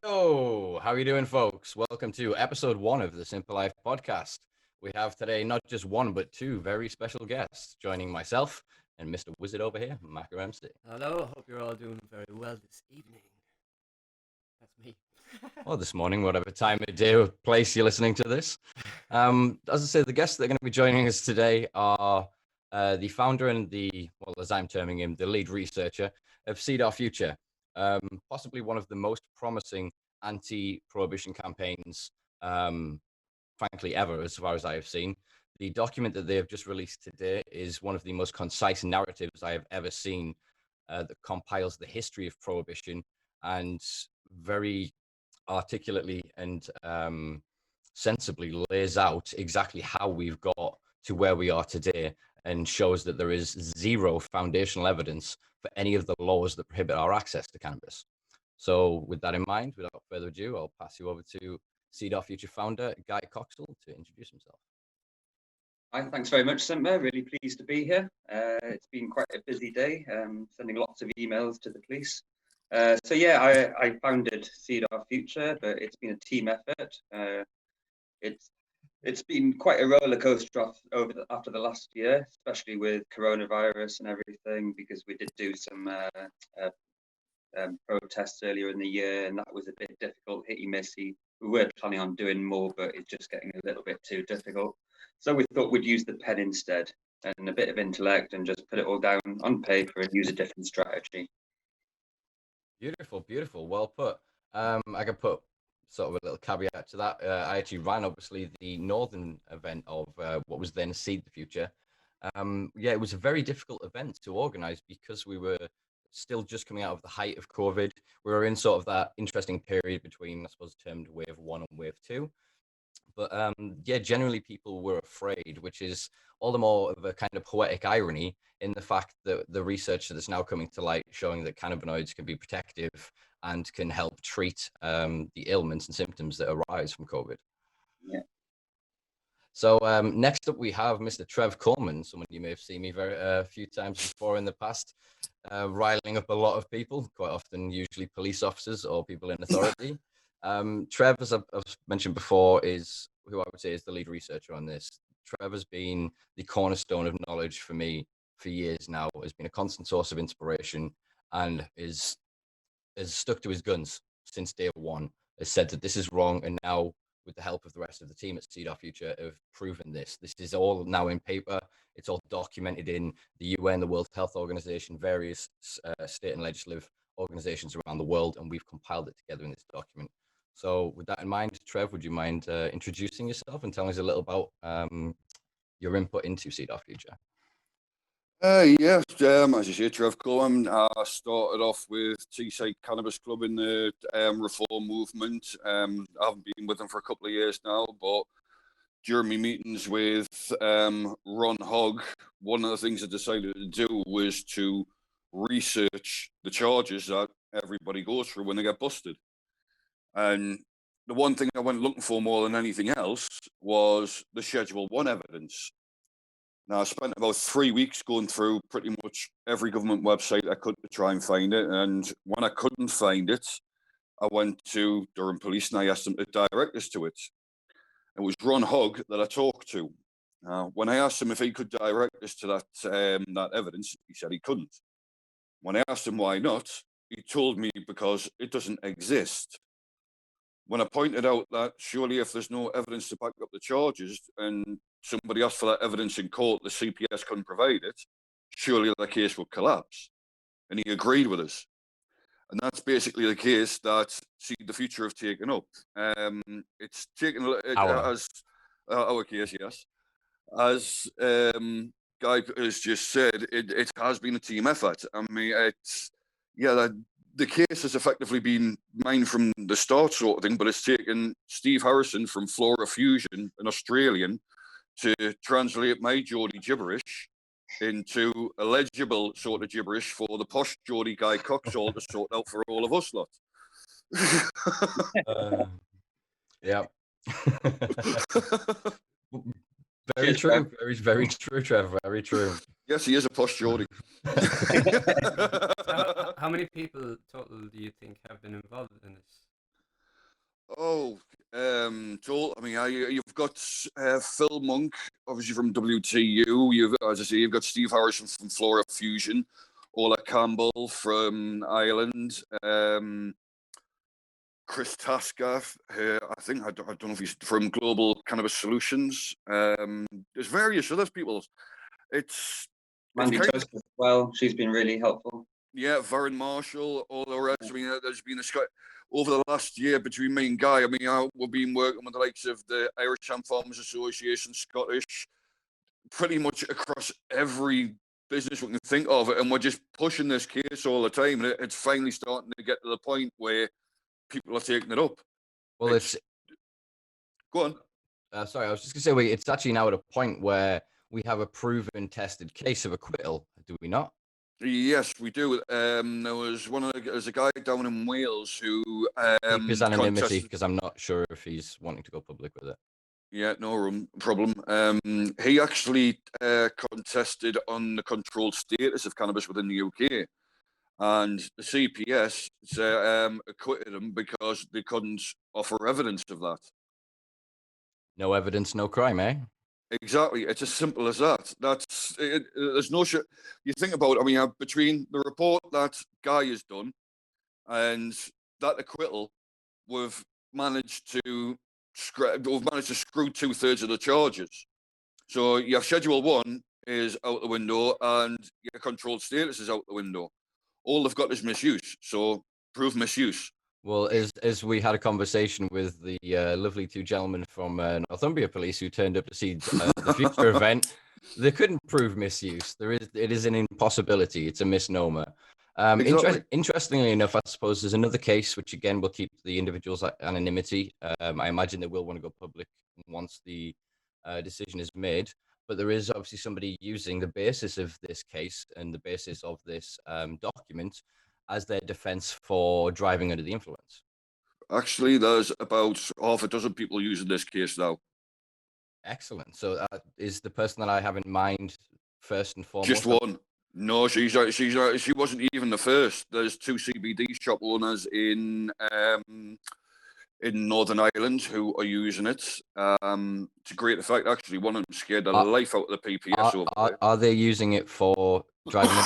Yo, how are you doing, folks? Welcome to episode 1 of the Simpa Life podcast. We have today not just one, but two very special guests joining myself and Mr. Wizard over here, Macker MC. Hello, hope you're all doing very well this evening. That's me. Or this morning, whatever time of day or place you're listening to this. As I say, the guests that are going to be joining us today are the founder and as I'm terming him, the lead researcher of Seed Our Future. Possibly one of the most promising anti-prohibition campaigns, frankly, ever, as far as I have seen. The document that they have just released today is one of the most concise narratives I have ever seen that compiles the history of prohibition and very articulately and sensibly lays out exactly how we've got to where we are today and shows that there is zero foundational evidence for any of the laws that prohibit our access to cannabis. So with that in mind, without further ado, I'll pass you over to Seed Our Future founder, Guy Coxall, to introduce himself. Hi, thanks very much, Simpa. Really pleased to be here. It's been quite a busy day, sending lots of emails to the police. I founded Seed Our Future, but it's been a team effort. It's been quite a roller coaster after the last year, especially with coronavirus and everything, because we did do some protests earlier in the year, and that was a bit difficult, hitty-missy. We were planning on doing more, but it's just getting a little bit too difficult. So we thought we'd use the pen instead and a bit of intellect and just put it all down on paper and use a different strategy. Beautiful, beautiful. Well put. I can put sort of a little caveat to that. I actually ran, obviously, the northern event of what was then Seed the Future. It was a very difficult event to organize because we were still just coming out of the height of COVID. We were in sort of that interesting period between, I suppose, termed wave 1 and wave 2. But generally people were afraid, which is all the more of a kind of poetic irony in the fact that the research that's now coming to light showing that cannabinoids can be protective and can help treat the ailments and symptoms that arise from COVID. Yeah. So next up we have Mr. Trev Coleman, someone you may have seen me a few times before in the past, riling up a lot of people, quite often usually police officers or people in authority. Trev, as I've mentioned before, is who I would say is the lead researcher on this. Trev has been the cornerstone of knowledge for me for years now, has been a constant source of inspiration, and is stuck to his guns since day one, has said that this is wrong, and now with the help of the rest of the team at Seed Our Future have proven this. This is all now in paper. It's all documented in the UN, the World Health Organization, various state and legislative organizations around the world, and we've compiled it together in this document. So with that in mind, Trev, would you mind introducing yourself and telling us a little about your input into Seed Our Future? As you say, Trev Coleman. I started off with Teesside Cannabis Club in the reform movement. I haven't been with them for a couple of years now, but during my meetings with Ron Hogg, one of the things I decided to do was to research the charges that everybody goes through when they get busted. And the one thing I went looking for more than anything else was the Schedule 1 evidence. Now, I spent about 3 weeks going through pretty much every government website I could to try and find it. And when I couldn't find it, I went to Durham Police and I asked them to direct us to it. It was Ron Hogg that I talked to. When I asked him if he could direct us to that evidence, he said he couldn't. When I asked him why not, he told me because it doesn't exist. When I pointed out that surely if there's no evidence to back up the charges and somebody asked for that evidence in court, the CPS couldn't provide it, surely the case would collapse. And he agreed with us. And that's basically the case that Seed the Future have taken up. It's taken as our case, yes. As Guy has just said, it has been a team effort. I mean, the case has effectively been mine from the start, sort of thing, but it's taken Steve Harrison from Flora Fusion, an Australian, to translate my Geordie gibberish into a legible sort of gibberish for the posh Geordie Guy Coxall to sort out for all of us lot. Yeah. Very Cheers, true. Trev. Very true, Trevor. Very true. Yes, he is a posh Geordie. So how many people total do you think have been involved in this? Oh, Joel. I mean, you've got Phil Monk, obviously from WTU. As I say, you've got Steve Harrison from Flora Fusion, Ola Campbell from Ireland, Chris Tasker. I think I don't know if he's from Global Cannabis Solutions. There's various other people. It's Mandy kind of- Joseph as well. She's been really helpful. Yeah, Varun Marshall, all the rest. I mean, there's been over the last year between me and Guy. I mean, we've been working with the likes of the Irish Hemp Farmers Association, Scottish, pretty much across every business we can think of, and we're just pushing this case all the time. And it's finally starting to get to the point where people are taking it up. Well, it's Go on. sorry, I was just gonna say it's actually now at a point where we have a proven, tested case of acquittal. Do we not? Yes, we do. There's a guy down in Wales who Keep his anonymity contested. because I'm not sure if he's wanting to go public with it. Yeah, no problem. He actually contested on the controlled status of cannabis within the UK, and the CPS acquitted him because they couldn't offer evidence of that. No evidence, no crime, eh? Exactly. It's as simple as that. That's it. There's no shit. You think about it, I mean, between the report that Guy has done and that acquittal, we've managed to screw 2/3 of the charges. So your Schedule 1 is out the window and your controlled status is out the window. All they've got is misuse. So prove misuse. Well, as we had a conversation with the lovely two gentlemen from Northumbria Police who turned up to see the future event, they couldn't prove misuse. It is an impossibility. It's a misnomer. Exactly. Interestingly enough, I suppose there's another case which again will keep the individual's anonymity. I imagine they will want to go public once the decision is made. But there is obviously somebody using the basis of this case and the basis of this document as their defense for driving under the influence. Actually, there's about half a dozen people using this case now. Excellent. So is the person that I have in mind first and foremost? Just one. No, she wasn't even the first. There's two CBD shop owners in Northern Ireland who are using it. To great effect, actually. One of them scared the life out of the PPS over there. Are they using it for driving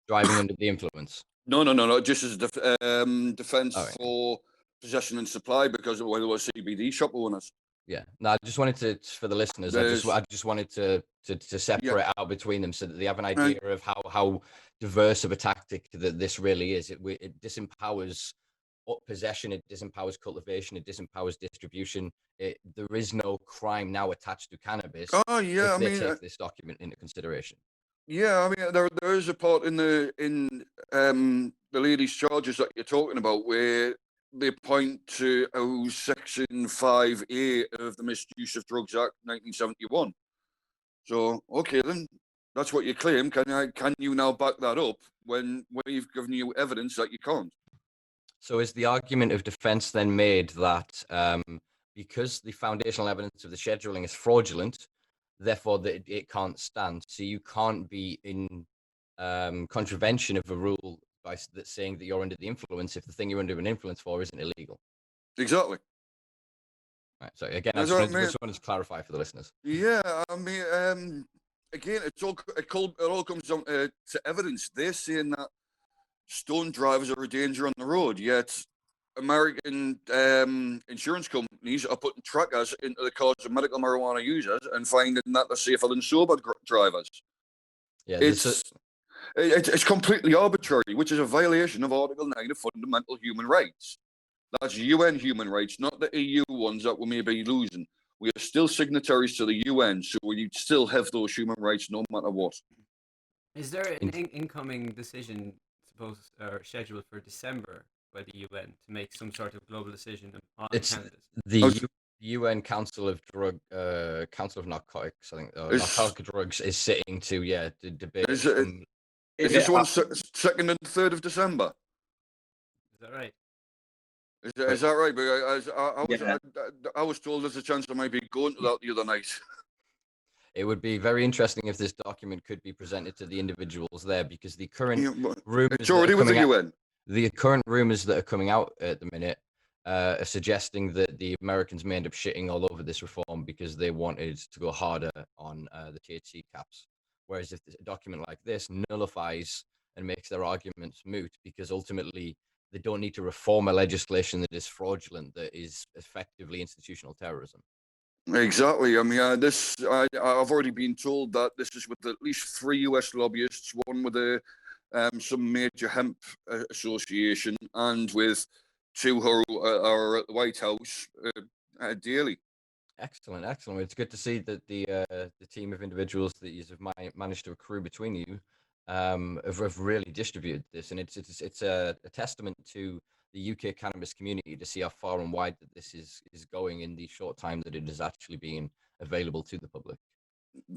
under the influence? No. Just as defense for possession and supply because of whether they were CBD shop owners. Yeah. No, I just wanted to, for the listeners, I just wanted to separate out between them so that they have an idea of how diverse of a tactic that this really is. It disempowers possession, it disempowers cultivation, it disempowers distribution. There is no crime now attached to cannabis. Oh yeah, if they take this document into consideration. Yeah, I mean there is a part in the lady's charges that you're talking about where they point to Section 5A of the Misuse of Drugs Act 1971. So okay then, that's what you claim. Can you now back that up when we've given you evidence that you can't? So is the argument of defense then made that because the foundational evidence of the scheduling is fraudulent, therefore that it can't stand? So you can't be in contravention of a rule that's saying that you're under the influence if the thing you're under an influence for isn't illegal. Exactly. Right. So again, I just wanted to clarify for the listeners. Yeah, I mean, again, it all comes down to evidence. They're saying that stone drivers are a danger on the road, yet American insurance companies are putting trackers into the cars of medical marijuana users and finding that they're safer than sober drivers. Yeah, it's completely arbitrary, which is a violation of Article 9 of Fundamental Human Rights. That's UN human rights, not the EU ones that we may be losing. We are still signatories to the UN, so we still have those human rights no matter what. Is there an incoming decision supposed or scheduled for December by the UN to make some sort of global decision on It's cannabis. the I was- UN Council of Council of Narcotics, I think, Is, narcotic drugs is sitting to debate is, it, some. is If this it one hap- 2nd and 3rd of December? Is that right? Is that right? Because Yeah. I was told there's a chance I might be going to that the other night. It would be very interesting if this document could be presented to the individuals there, because the current Yeah, but rumors it's that are already with the coming out, UN. the current rumors that are coming out at the minute are suggesting that the Americans may end up shitting all over this reform because they wanted to go harder on the THC caps. Whereas if a document like this nullifies and makes their arguments moot, because ultimately they don't need to reform a legislation that is fraudulent, that is effectively institutional terrorism. Exactly. I mean, I've already been told that this is with at least 3 US lobbyists, one with some major hemp association, and with 2 who are at the White House daily. Excellent, excellent. It's good to see that the team of individuals that you have managed to accrue between you have really distributed this, and it's a testament to the UK cannabis community to see how far and wide that this is going in the short time that it has actually been available to the public.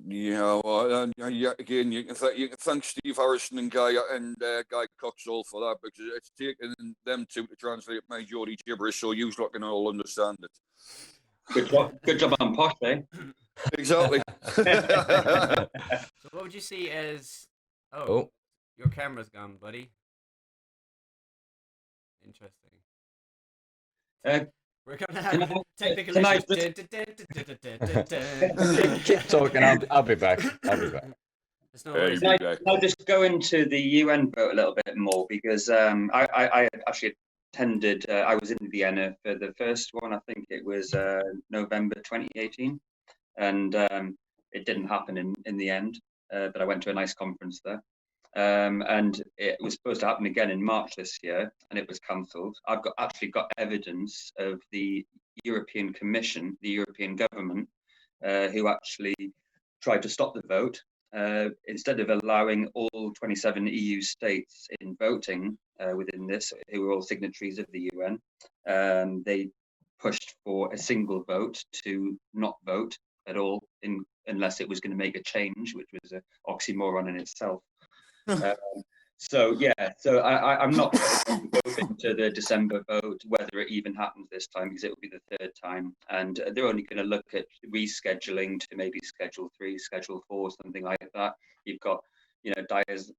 Yeah, well, yeah, again, you can thank Steve Harrison and Guy Coxall for that, because it's taken them two to translate my Geordie gibberish, so you lot can all understand it. Good job on posh, eh? Exactly. So what would you see as? Oh, Oh, your camera's gone, buddy. Interesting. Uh, We're gonna can have I, technical can I issues. keep talking. I'll be back. I'll be back. There's no Hey, worries. Can I, big guy. can I just go into the UN vote a little bit more, because I actually attended, I was in Vienna for the first one. I think it was November 2018, and it didn't happen in the end, but I went to a nice conference there. And it was supposed to happen again in March this year, and it was cancelled. I've actually got evidence of the European Commission, the European government, who actually tried to stop the vote. Instead of allowing all 27 EU states in voting within this, who were all signatories of the UN, they pushed for a single vote to not vote at all unless it was going to make a change, which was an oxymoron in itself. So I'm not open to the December vote, whether it even happens this time, because it will be the 3rd time, and they're only going to look at rescheduling to maybe Schedule 3, Schedule 4, something like that. You've got, dyers,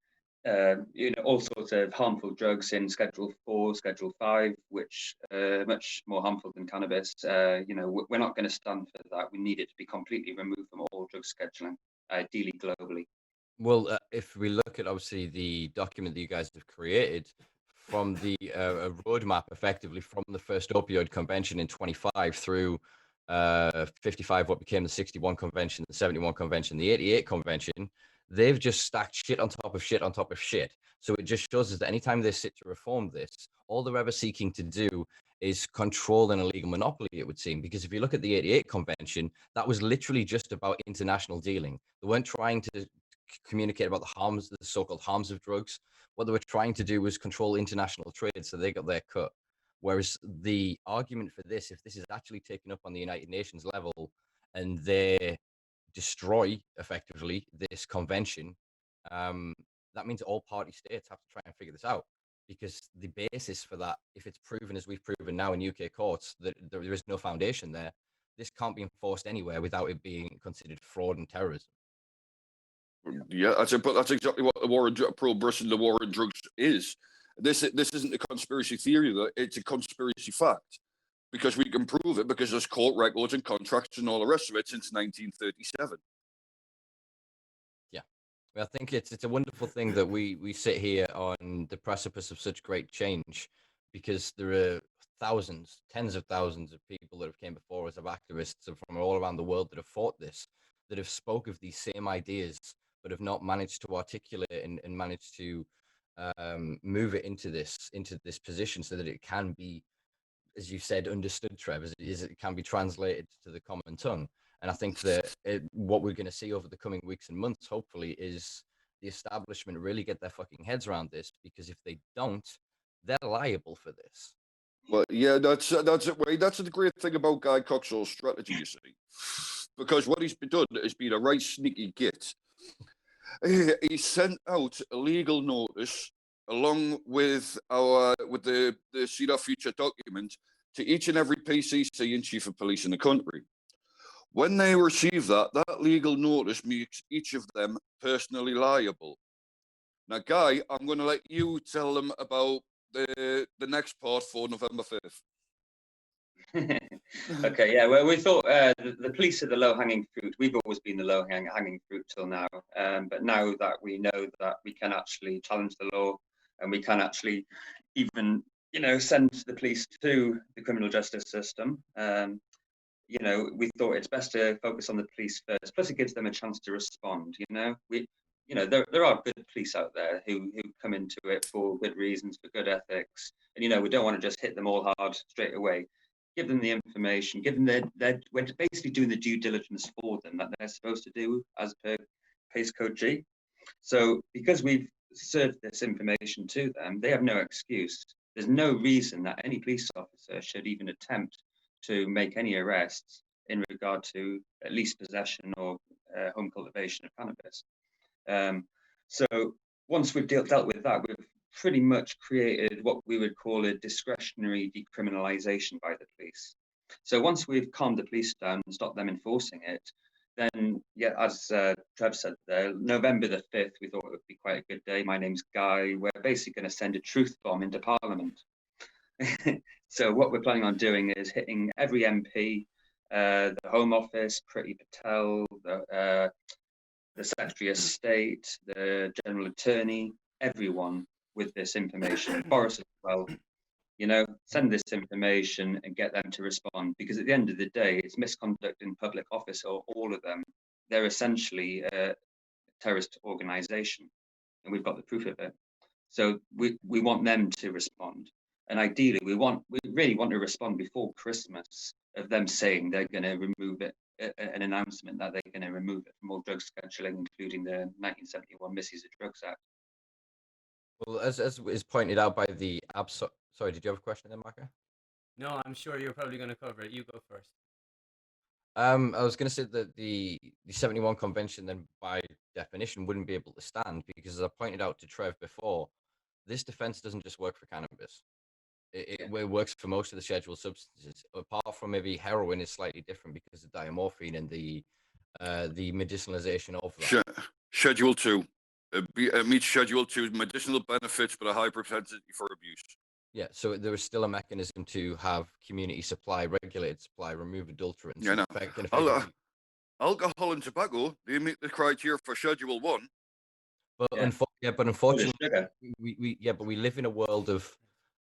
all sorts of harmful drugs in Schedule 4, Schedule 5, which are much more harmful than cannabis. We're not going to stand for that. We need it to be completely removed from all drug scheduling, ideally globally. Well, if we look at obviously the document that you guys have created from the roadmap, effectively from the first opioid convention in 25 through 55, what became the 61 convention, the 71 convention, the 88 convention, they've just stacked shit on top of shit on top of shit. So it just shows us that anytime they sit to reform this, all they're ever seeking to do is control an illegal monopoly, it would seem. Because if you look at the 88 convention, that was literally just about international dealing. They weren't trying to communicate about the harms, the so-called harms of drugs. What they were trying to do was control international trade, so they got their cut. Whereas the argument for this, if this is actually taken up on the United Nations level and they destroy effectively this convention, that means all party states have to try and figure this out. Because the basis for that, if it's proven as we've proven now in UK courts that there is no foundation there, this can't be enforced anywhere without it being considered fraud and terrorism. Yeah, but that's exactly what the war on pro-Britain, the war on drugs is. This isn't a conspiracy theory, though. It's a conspiracy fact, because we can prove it, because there's court records and contracts and all the rest of it since 1937. Yeah, I think it's a wonderful thing that we sit here on the precipice of such great change, because there are thousands, tens of thousands of people that have came before us, of activists from all around the world that have fought this, that have spoke of these same ideas, but have not managed to articulate and managed to move it into this position so that it can be, as you said, understood, Trev, as it can be translated to the common tongue. And I think that what we're going to see over the coming weeks and months, hopefully, is the establishment really get their fucking heads around this, because if they don't, they're liable for this. Well, yeah, that's it. Wade. That's the great thing about Guy Coxall's strategy, you see, because what he's done is been a right sneaky git. He sent out a legal notice along with the See Our Future document to each and every PCC and chief of police in the country. When they receive that legal notice makes each of them personally liable. Now, Guy, I'm going to let you tell them about the next part for November 5th. Okay, yeah. Well, we thought the police are the low-hanging fruit. We've always been the low-hanging fruit till now. But now that we know that we can actually challenge the law, and we can actually even, send the police to the criminal justice system, we thought it's best to focus on the police first. Plus, it gives them a chance to respond. There are good police out there who come into it for good reasons, for good ethics, and we don't want to just hit them all hard straight away. Give them the information, give them we're basically doing the due diligence for them that they're supposed to do as per Pace Code G. So because we've served this information to them, they have no excuse. There's no reason that any police officer should even attempt to make any arrests in regard to at least possession or home cultivation of cannabis. So once we've dealt with that, we've pretty much created what we would call a discretionary decriminalisation by the police. So once we've calmed the police down and stopped them enforcing it, then, as Trev said there, November the 5th, we thought it would be quite a good day. My name's Guy. We're basically going to send a truth bomb into Parliament. So what we're planning on doing is hitting every MP, the Home Office, Priti Patel, the Secretary of State, the General Attorney, everyone with this information. Boris as well. Send this information and get them to respond, because at the end of the day, it's misconduct in public office, or all of them. They're essentially a terrorist organization, and we've got the proof of it. So we want them to respond. And ideally, we really want to respond before Christmas of them saying they're going to remove it, an announcement that they're going to remove it from all drug scheduling, including the 1971 Misuse of Drugs Act. Well, as is pointed out by the sorry, did you have a question there, Marco? No, I'm sure you're probably going to cover it. You go first. I was going to say that the 71 convention then by definition wouldn't be able to stand, because as I pointed out to Trev before, this defense doesn't just work for cannabis. It works for most of the scheduled substances, apart from maybe heroin is slightly different because of diamorphine and the medicinalization of that. Schedule 2. It meets Schedule 2 medicinal benefits, but a high propensity for abuse. Yeah, so there is still a mechanism to have community supply, regulated supply, remove adulterants. Yeah, no. Alcohol and tobacco, they meet the criteria for Schedule 1. But unfortunately, we live in a world of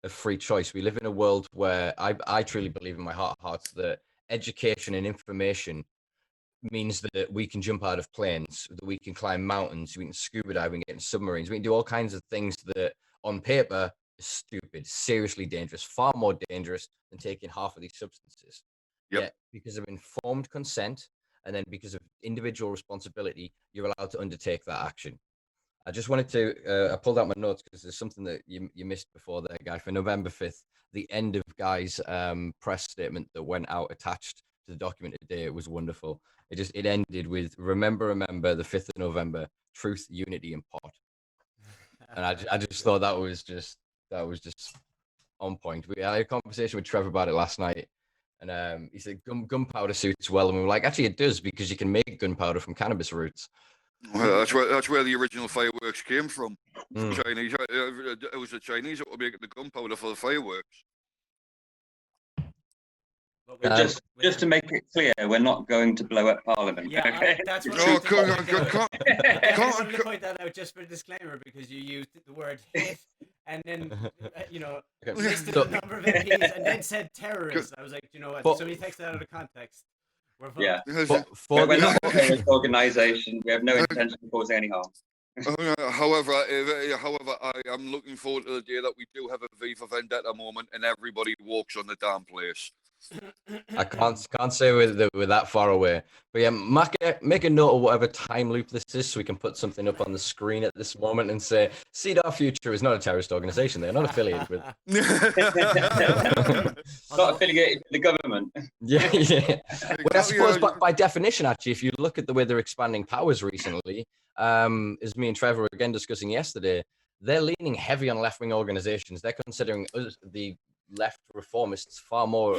free choice. We live in a world where I truly believe in my heart of hearts that education and information means that we can jump out of planes, that we can climb mountains, we can scuba dive, we can get in submarines, we can do all kinds of things that on paper is stupid, seriously dangerous, far more dangerous than taking half of these substances. Yep. Yet, because of informed consent and then because of individual responsibility, you're allowed to undertake that action. I just wanted to, I pulled out my notes because there's something that you missed before there, Guy. For November 5th, the end of Guy's press statement that went out attached to the document today, it was wonderful. It ended with, remember, the 5th of November, truth, unity, and pot. And I just thought that was just on point. We had a conversation with Trevor about it last night. And he said gunpowder suits well. And we were like, actually, it does, because you can make gunpowder from cannabis roots. Well, that's where the original fireworks came from. Chinese. It was the Chinese that were making the gunpowder for the fireworks. Just to make it clear, we're not going to blow up Parliament. Yeah, okay? that's what No, I wanted to point that out just for a disclaimer, because you used the word hit and then listed the number of MPs and then said terrorists. I was like, you know what? Somebody takes that out of context. Yeah. We're not a terrorist organisation. We have no intention of causing any harm. However, I am looking forward to the day that we do have a V for Vendetta moment and everybody walks on the damn place. I can't say we're that far away. But yeah, make a note of whatever time loop this is, so we can put something up on the screen at this moment and say, Cedar Future is not a terrorist organization. They're not affiliated with. Not affiliated with the government. Yeah. Well, I suppose by definition, actually, if you look at the way they're expanding powers recently, as me and Trevor were again discussing yesterday, they're leaning heavy on left-wing organizations. They're considering us, the left reformists, far more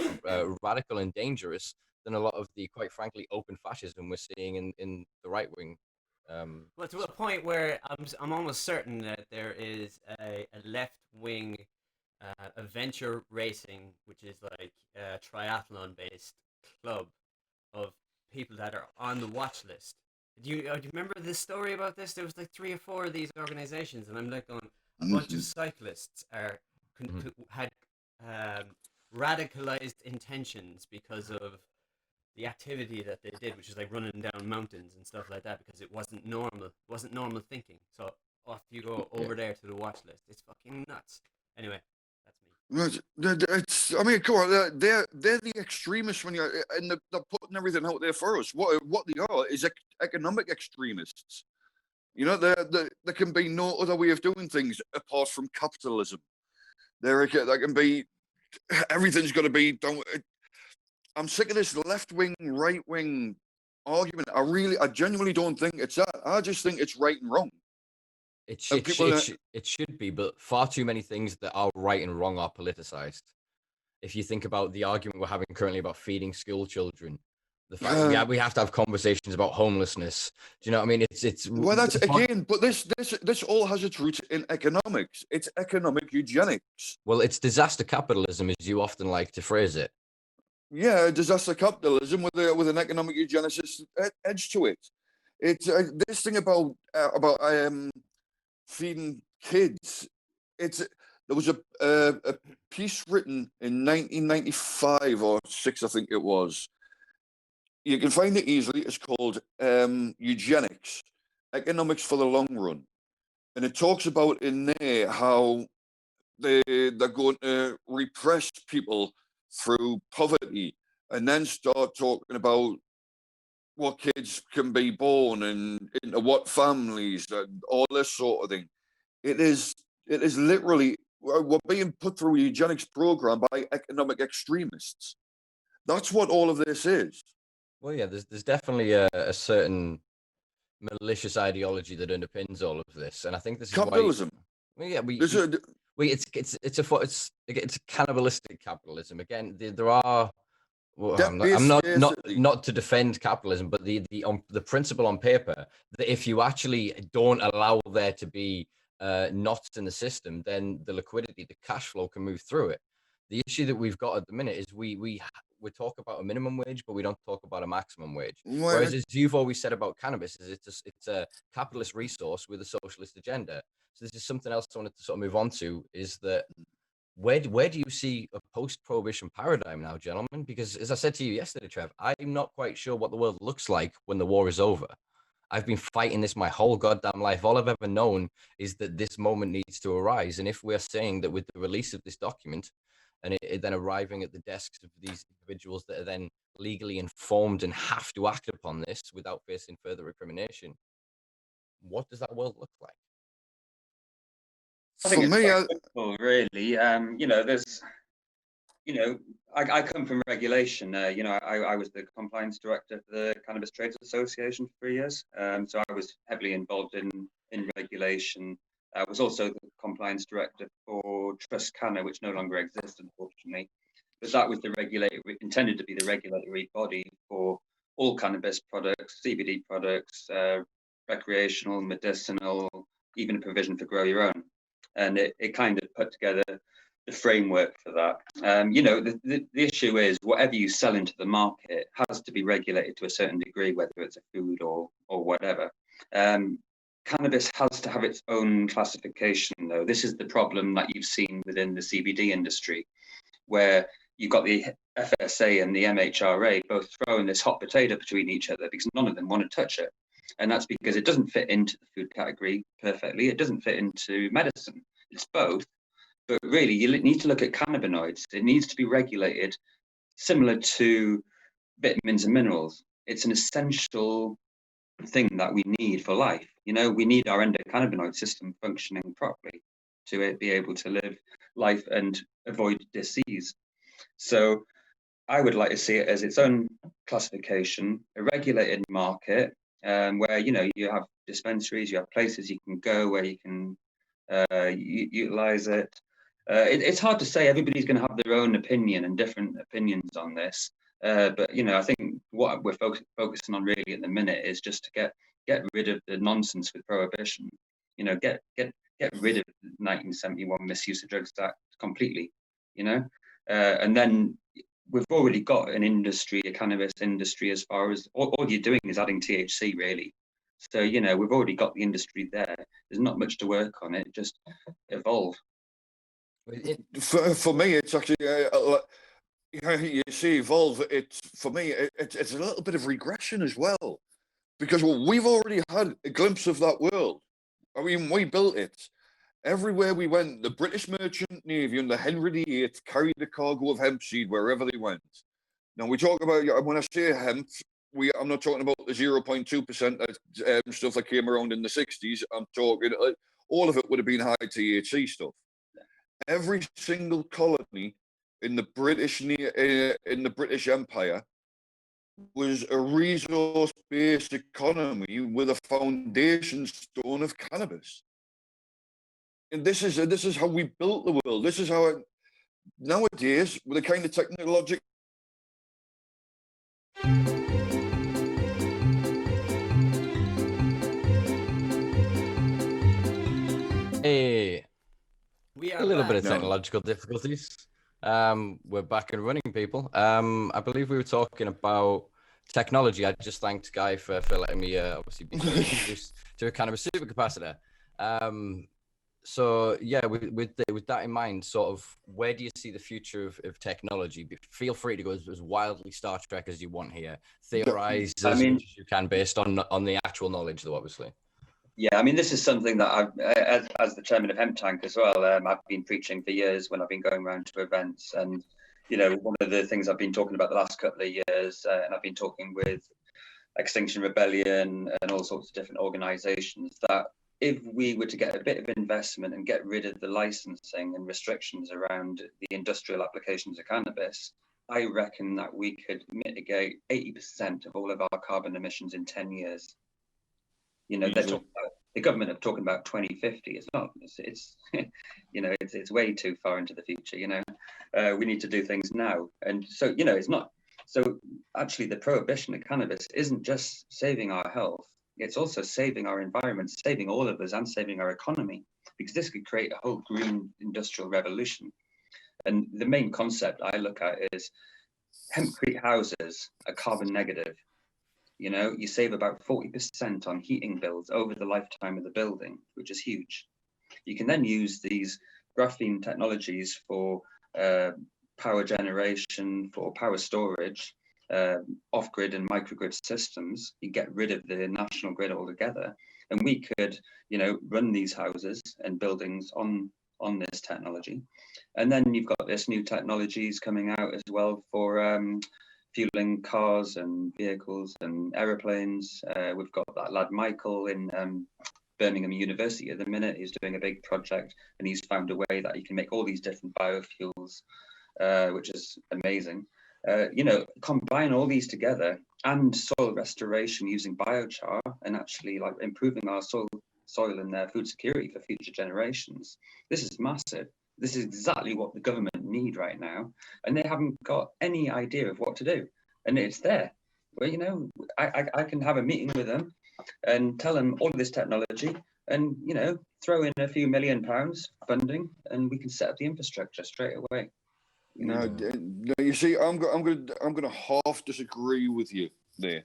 radical and dangerous than a lot of the, quite frankly, open fascism we're seeing in the right wing. Well, to a point where I'm almost certain that there is a left wing adventure racing, which is like a triathlon based club of people that are on the watch list. Do you remember this story about this? There was like 3 or 4 of these organizations, and I'm like going, a bunch of cyclists had radicalized intentions because of the activity that they did, which is like running down mountains and stuff like that, because it wasn't normal thinking. So off you go over there to the watch list. It's fucking nuts. Anyway, that's me. I mean, come on, they're the extremists when you're, and they're putting everything out there for us. What they are is economic extremists. You know, there can be no other way of doing things apart from capitalism. There can be, everything's got to be done. I'm sick of this left-wing, right-wing argument. I genuinely don't think it's that. I just think it's right and wrong. It should be, but far too many things that are right and wrong are politicized. If you think about the argument we're having currently about feeding school children, the fact that we have to have conversations about homelessness. Do you know what I mean? It's well, that's again, but this all has its roots in economics. It's economic eugenics. Well, it's disaster capitalism, as you often like to phrase it. Yeah, disaster capitalism with an economic eugenicist edge to it. It's this thing about feeding kids. There was a piece written in 1995 or 6, I think it was. You can find it easily. It's called Eugenics, Economics for the Long Run. And it talks about in there how they're going to repress people through poverty, and then start talking about what kids can be born and into what families and all this sort of thing. It is literally, we're being put through a eugenics program by economic extremists. That's what all of this is. Well, yeah, there's definitely a certain malicious ideology that underpins all of this, and I think this is capitalism. It's cannibalistic capitalism. Again, there are. Well, I'm not to defend capitalism, but the principle on paper that if you actually don't allow there to be knots in the system, then the liquidity, the cash flow can move through it. The issue that we've got at the minute is we talk about a minimum wage, but we don't talk about a maximum wage. Whereas, as you've always said about cannabis, is it's a capitalist resource with a socialist agenda. So this is something else I wanted to sort of move on to, is that where do you see a post-prohibition paradigm now, gentlemen? Because as I said to you yesterday, Trev, I'm not quite sure what the world looks like when the war is over. I've been fighting this my whole goddamn life. All I've ever known is that this moment needs to arise. And if we're saying that with the release of this document and it then arriving at the desks of these individuals that are then legally informed and have to act upon this without facing further recrimination, what does that world look like? I think it's simple, really. I come from regulation. I was the compliance director for the Cannabis Trades Association for 3 years. So I was heavily involved in regulation. I was also the compliance director for Trust Canna, which no longer exists, unfortunately. But that was intended to be the regulatory body for all cannabis products, CBD products, recreational, medicinal, even a provision for grow your own. And it kind of put together the framework for that. The issue is whatever you sell into the market has to be regulated to a certain degree, whether it's a food or whatever. Cannabis has to have its own classification, though. This is the problem that you've seen within the CBD industry, where you've got the FSA and the MHRA both throwing this hot potato between each other because none of them want to touch it. And that's because it doesn't fit into the food category perfectly. It doesn't fit into medicine. It's both. But really, you need to look at cannabinoids. It needs to be regulated similar to vitamins and minerals. It's an essential thing that we need for life. You know, we need our endocannabinoid system functioning properly to be able to live life and avoid disease. So I would like to see it as its own classification, a regulated market, where, you know, you have dispensaries, you have places you can go where you can utilize it. It's hard to say. Everybody's going to have their own opinion and different opinions on this. But, you know, I think what we're focusing on really at the minute is just to get rid of the nonsense with prohibition. You know, get rid of the 1971 Misuse of Drugs Act completely, you know, and then we've already got an industry, a cannabis industry, as far as all you're doing is adding THC, really. So, you know, we've already got the industry there. There's not much to work on it, just evolve. For me, it's actually, you see, evolve, for me, it's a little bit of regression as well. Because we've already had a glimpse of that world. I mean, we built it. Everywhere we went, the British Merchant Navy under Henry VIII carried a cargo of hemp seed wherever they went. Now, we talk about, when I say hemp, I'm not talking about the 0.2% stuff that came around in the 60s. I'm talking, all of it would have been high THC stuff. Every single colony in the British Empire was a resource-based economy with a foundation stone of cannabis. And this is how we built the world. This is how nowadays, with the kind of technological. Hey, we are a little back. bit of technological difficulties. We're back and running, people. I believe we were talking about technology. I just thanked Guy for letting me obviously be introduced to a cannabis supercapacitor. So yeah, with that in mind, sort of, where do you see the future of technology? Feel free to go as wildly Star Trek as you want here. Theorize as much as you can based on the actual knowledge, though, obviously. Yeah, I mean, this is something that I've, as the chairman of Hemp Tank as well, I've been preaching for years when I've been going around to events. And, you know, one of the things I've been talking about the last couple of years, and I've been talking with Extinction Rebellion and all sorts of different organizations, that if we were to get a bit of investment and get rid of the licensing and restrictions around the industrial applications of cannabis, I reckon that we could mitigate 80% of all of our carbon emissions in 10 years. You know, they're talking about, the government are talking about 2050. It's not, it's you know, it's way too far into the future, you know. We need to do things now. And so, you know, it's not, so actually the prohibition of cannabis isn't just saving our health, it's also saving our environment, saving all of us and saving our economy, because this could create a whole green industrial revolution. And the main concept I look at is hempcrete houses are carbon negative. You know, you save about 40% on heating bills over the lifetime of the building, which is huge. You can then use these graphene technologies for power generation, for power storage, off-grid and microgrid systems. You get rid of the national grid altogether. And we could, you know, run these houses and buildings on this technology. And then you've got this new technologies coming out as well for fueling cars and vehicles and aeroplanes. We've got that lad Michael in Birmingham University at the minute. He's doing a big project and he's found a way that you can make all these different biofuels, which is amazing. You know, combine all these together and soil restoration using biochar and actually like improving our soil and food security for future generations. This is massive. This is exactly what the government need right now, and they haven't got any idea of what to do. And it's there. Well, you know, I can have a meeting with them and tell them all of this technology, and you know, throw in a few £1 million funding, and we can set up the infrastructure straight away. You know? No, you see, I'm gonna half disagree with you there.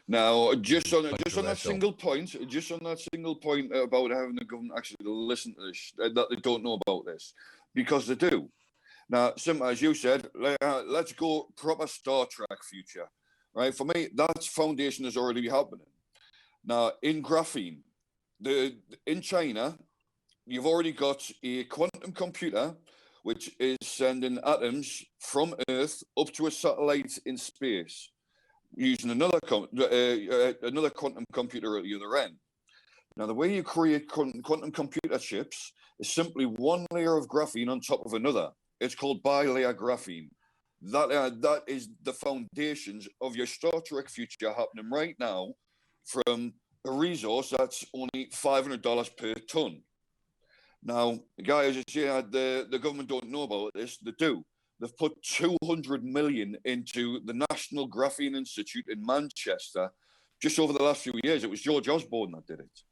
Now, just on that single point about having the government actually listen to this, that they don't know about this, because they do. Now, Simpa, as you said, let's go proper Star Trek future, right? For me, that foundation is already happening. Now, in graphene, in China, you've already got a quantum computer which is sending atoms from Earth up to a satellite in space using another quantum computer at the other end. Now, the way you create quantum computer chips is simply one layer of graphene on top of another. It's called bilayer graphene. That is the foundations of your Star Trek future happening right now from a resource that's only $500 per ton. Now, guys, the government don't know about this. They do. They've put 200 million into the National Graphene Institute in Manchester just over the last few years. It was George Osborne that did it.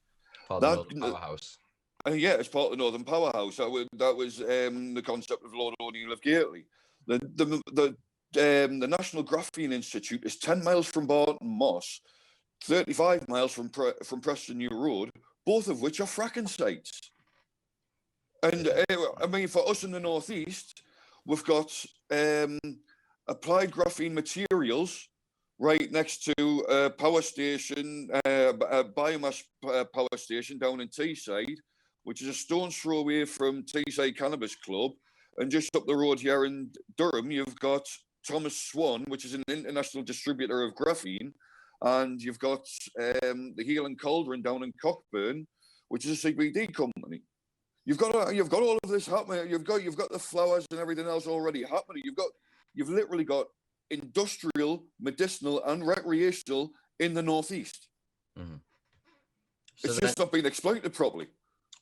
Part of the Northern Powerhouse. Yeah, it's part of the Northern Powerhouse. That was the concept of Lord O'Neill of Gately. The National Graphene Institute is 10 miles from Barton Moss, 35 miles from Preston New Road, both of which are fracking sites. And I mean, for us in the Northeast, we've got applied graphene materials right next to a power station, a biomass power station down in Teesside, which is a stone's throw away from Teesside Cannabis Club. And just up the road here in Durham, you've got Thomas Swan, which is an international distributor of graphene. And you've got the Heel and Cauldron down in Cockburn, which is a CBD company. You've got all of this happening. You've got the flowers and everything else already happening. You've literally got industrial, medicinal, and recreational in the Northeast. Mm-hmm. So it's just not being exploited properly.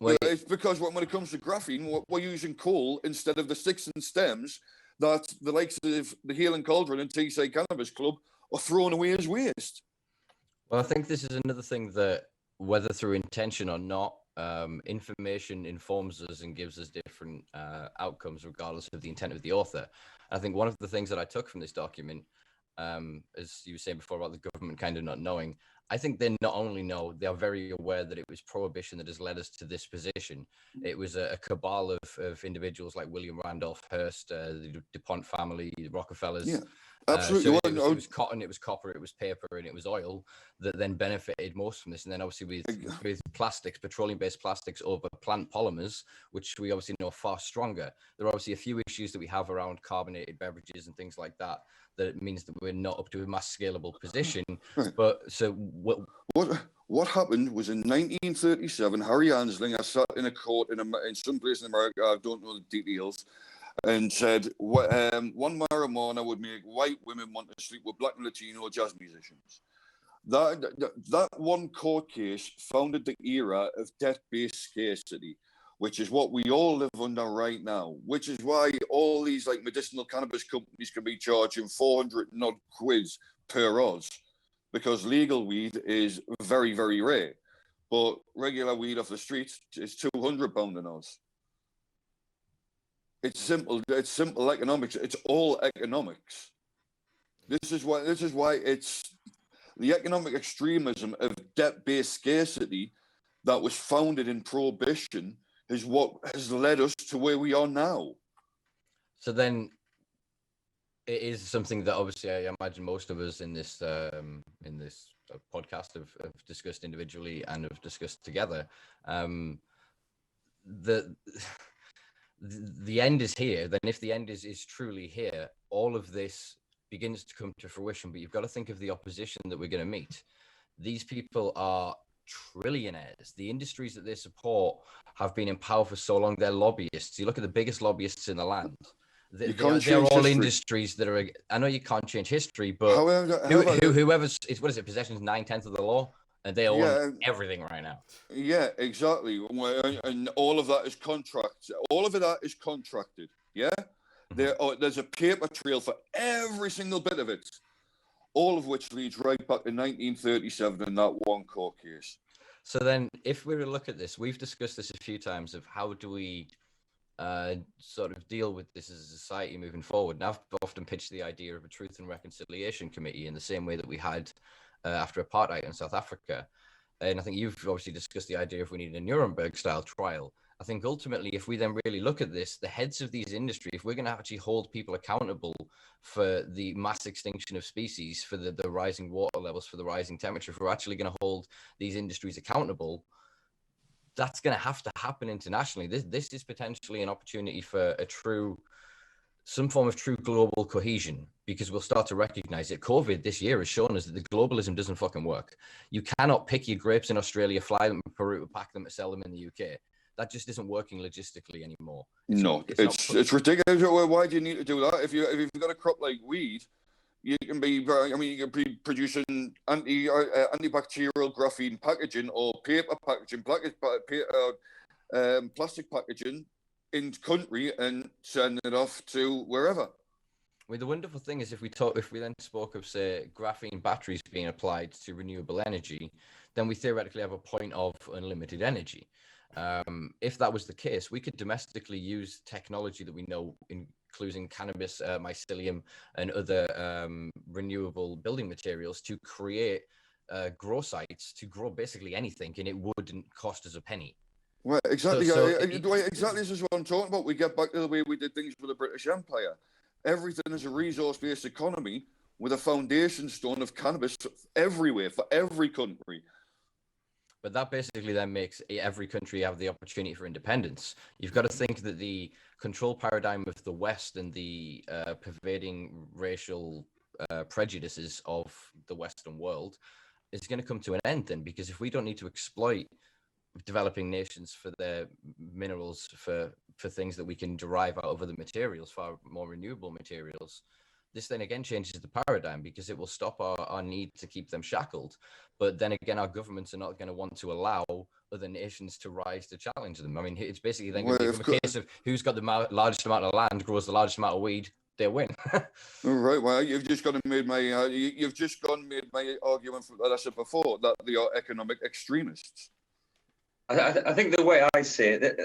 It's because when it comes to graphene, we're using coal instead of the sticks and stems that the likes of the Heel and Cauldron and Teesside Cannabis Club are throwing away as waste. Well, I think this is another thing that, whether through intention or not, information informs us and gives us different outcomes regardless of the intent of the author. I think one of the things that I took from this document, as you were saying before about the government kind of not knowing, I think they not only know, they are very aware that it was prohibition that has led us to this position. It was a cabal of individuals like William Randolph Hearst, the DuPont family, the Rockefellers. Yeah, absolutely. So it was cotton, it was copper, it was paper, and it was oil that then benefited most from this. And then obviously with plastics, petroleum-based plastics over plant polymers, which we obviously know are far stronger. There are obviously a few issues that we have around carbonated beverages and things like that, that it means that we're not up to a mass scalable position. Right. But so what happened was in 1937, Harry Anslinger sat in a court in some place in America, I don't know the details, and said one marijuana would make white women want to sleep with black and Latino jazz musicians. That one court case founded the era of debt-based scarcity, which is what we all live under right now, which is why all these like medicinal cannabis companies can be charging 400 and odd quids per oz, because legal weed is very, very rare. But regular weed off the street is £200 an oz. It's simple economics. It's all economics. This is why it's the economic extremism of debt-based scarcity that was founded in prohibition is what has led us to where we are now. So then it is something that obviously I imagine most of us in this podcast have discussed individually and have discussed together. The end is here. Then if the end is truly here, all of this begins to come to fruition. But you've got to think of the opposition that we're going to meet. These people are trillionaires. The industries that they support have been in power for so long. They're lobbyists. You look at the biggest lobbyists in the land. They're all industries that are. I know you can't change history, but whoever's what is it? Possession is 9/10 of the law, and they own everything right now. Yeah, exactly. And all of that is contracted. All of that is contracted. Yeah, there's a paper trail for every single bit of it. All of which leads right back to 1937 in that one court case. So then, if we were to look at this, we've discussed this a few times of how do we sort of deal with this as a society moving forward. And I've often pitched the idea of a Truth and Reconciliation Committee in the same way that we had after apartheid in South Africa. And I think you've obviously discussed the idea if we need a Nuremberg-style trial. I think ultimately, if we then really look at this, the heads of these industries, if we're going to actually hold people accountable for the mass extinction of species, for the rising water levels, for the rising temperature, if we're actually going to hold these industries accountable, that's going to have to happen internationally. This is potentially an opportunity for some form of true global cohesion, because we'll start to recognize it. COVID this year has shown us that the globalism doesn't fucking work. You cannot pick your grapes in Australia, fly them to Peru, pack them, and sell them in the UK. That just isn't working logistically anymore. It's ridiculous. Why do you need to do that? If you've got a crop like weed, you can be producing antibacterial graphene packaging or paper packaging, plastic packaging in country and send it off to wherever. Well, the wonderful thing is, if we then spoke of, say, graphene batteries being applied to renewable energy, then we theoretically have a point of unlimited energy. If that was the case, we could domestically use technology that we know, including cannabis, mycelium, and other renewable building materials, to create grow sites to grow basically anything, and it wouldn't cost us a penny. Well, exactly. Exactly, this is what I'm talking about. We get back to the way we did things with the British Empire. Everything is a resource-based economy with a foundation stone of cannabis everywhere for every country. But that basically then makes every country have the opportunity for independence. You've got to think that the control paradigm of the West and the pervading racial prejudices of the Western world is going to come to an end then, because if we don't need to exploit developing nations for their minerals, for things that we can derive out of other materials, far more renewable materials, this then again changes the paradigm, because it will stop our need to keep them shackled. But then again, our governments are not going to want to allow other nations to rise to challenge them. I mean, it's basically then going to become a case of who's got the largest amount of land, grows the largest amount of weed, they win. Right. Well, you've just gone and made my argument that I said before, that they are economic extremists. I think the way I see it,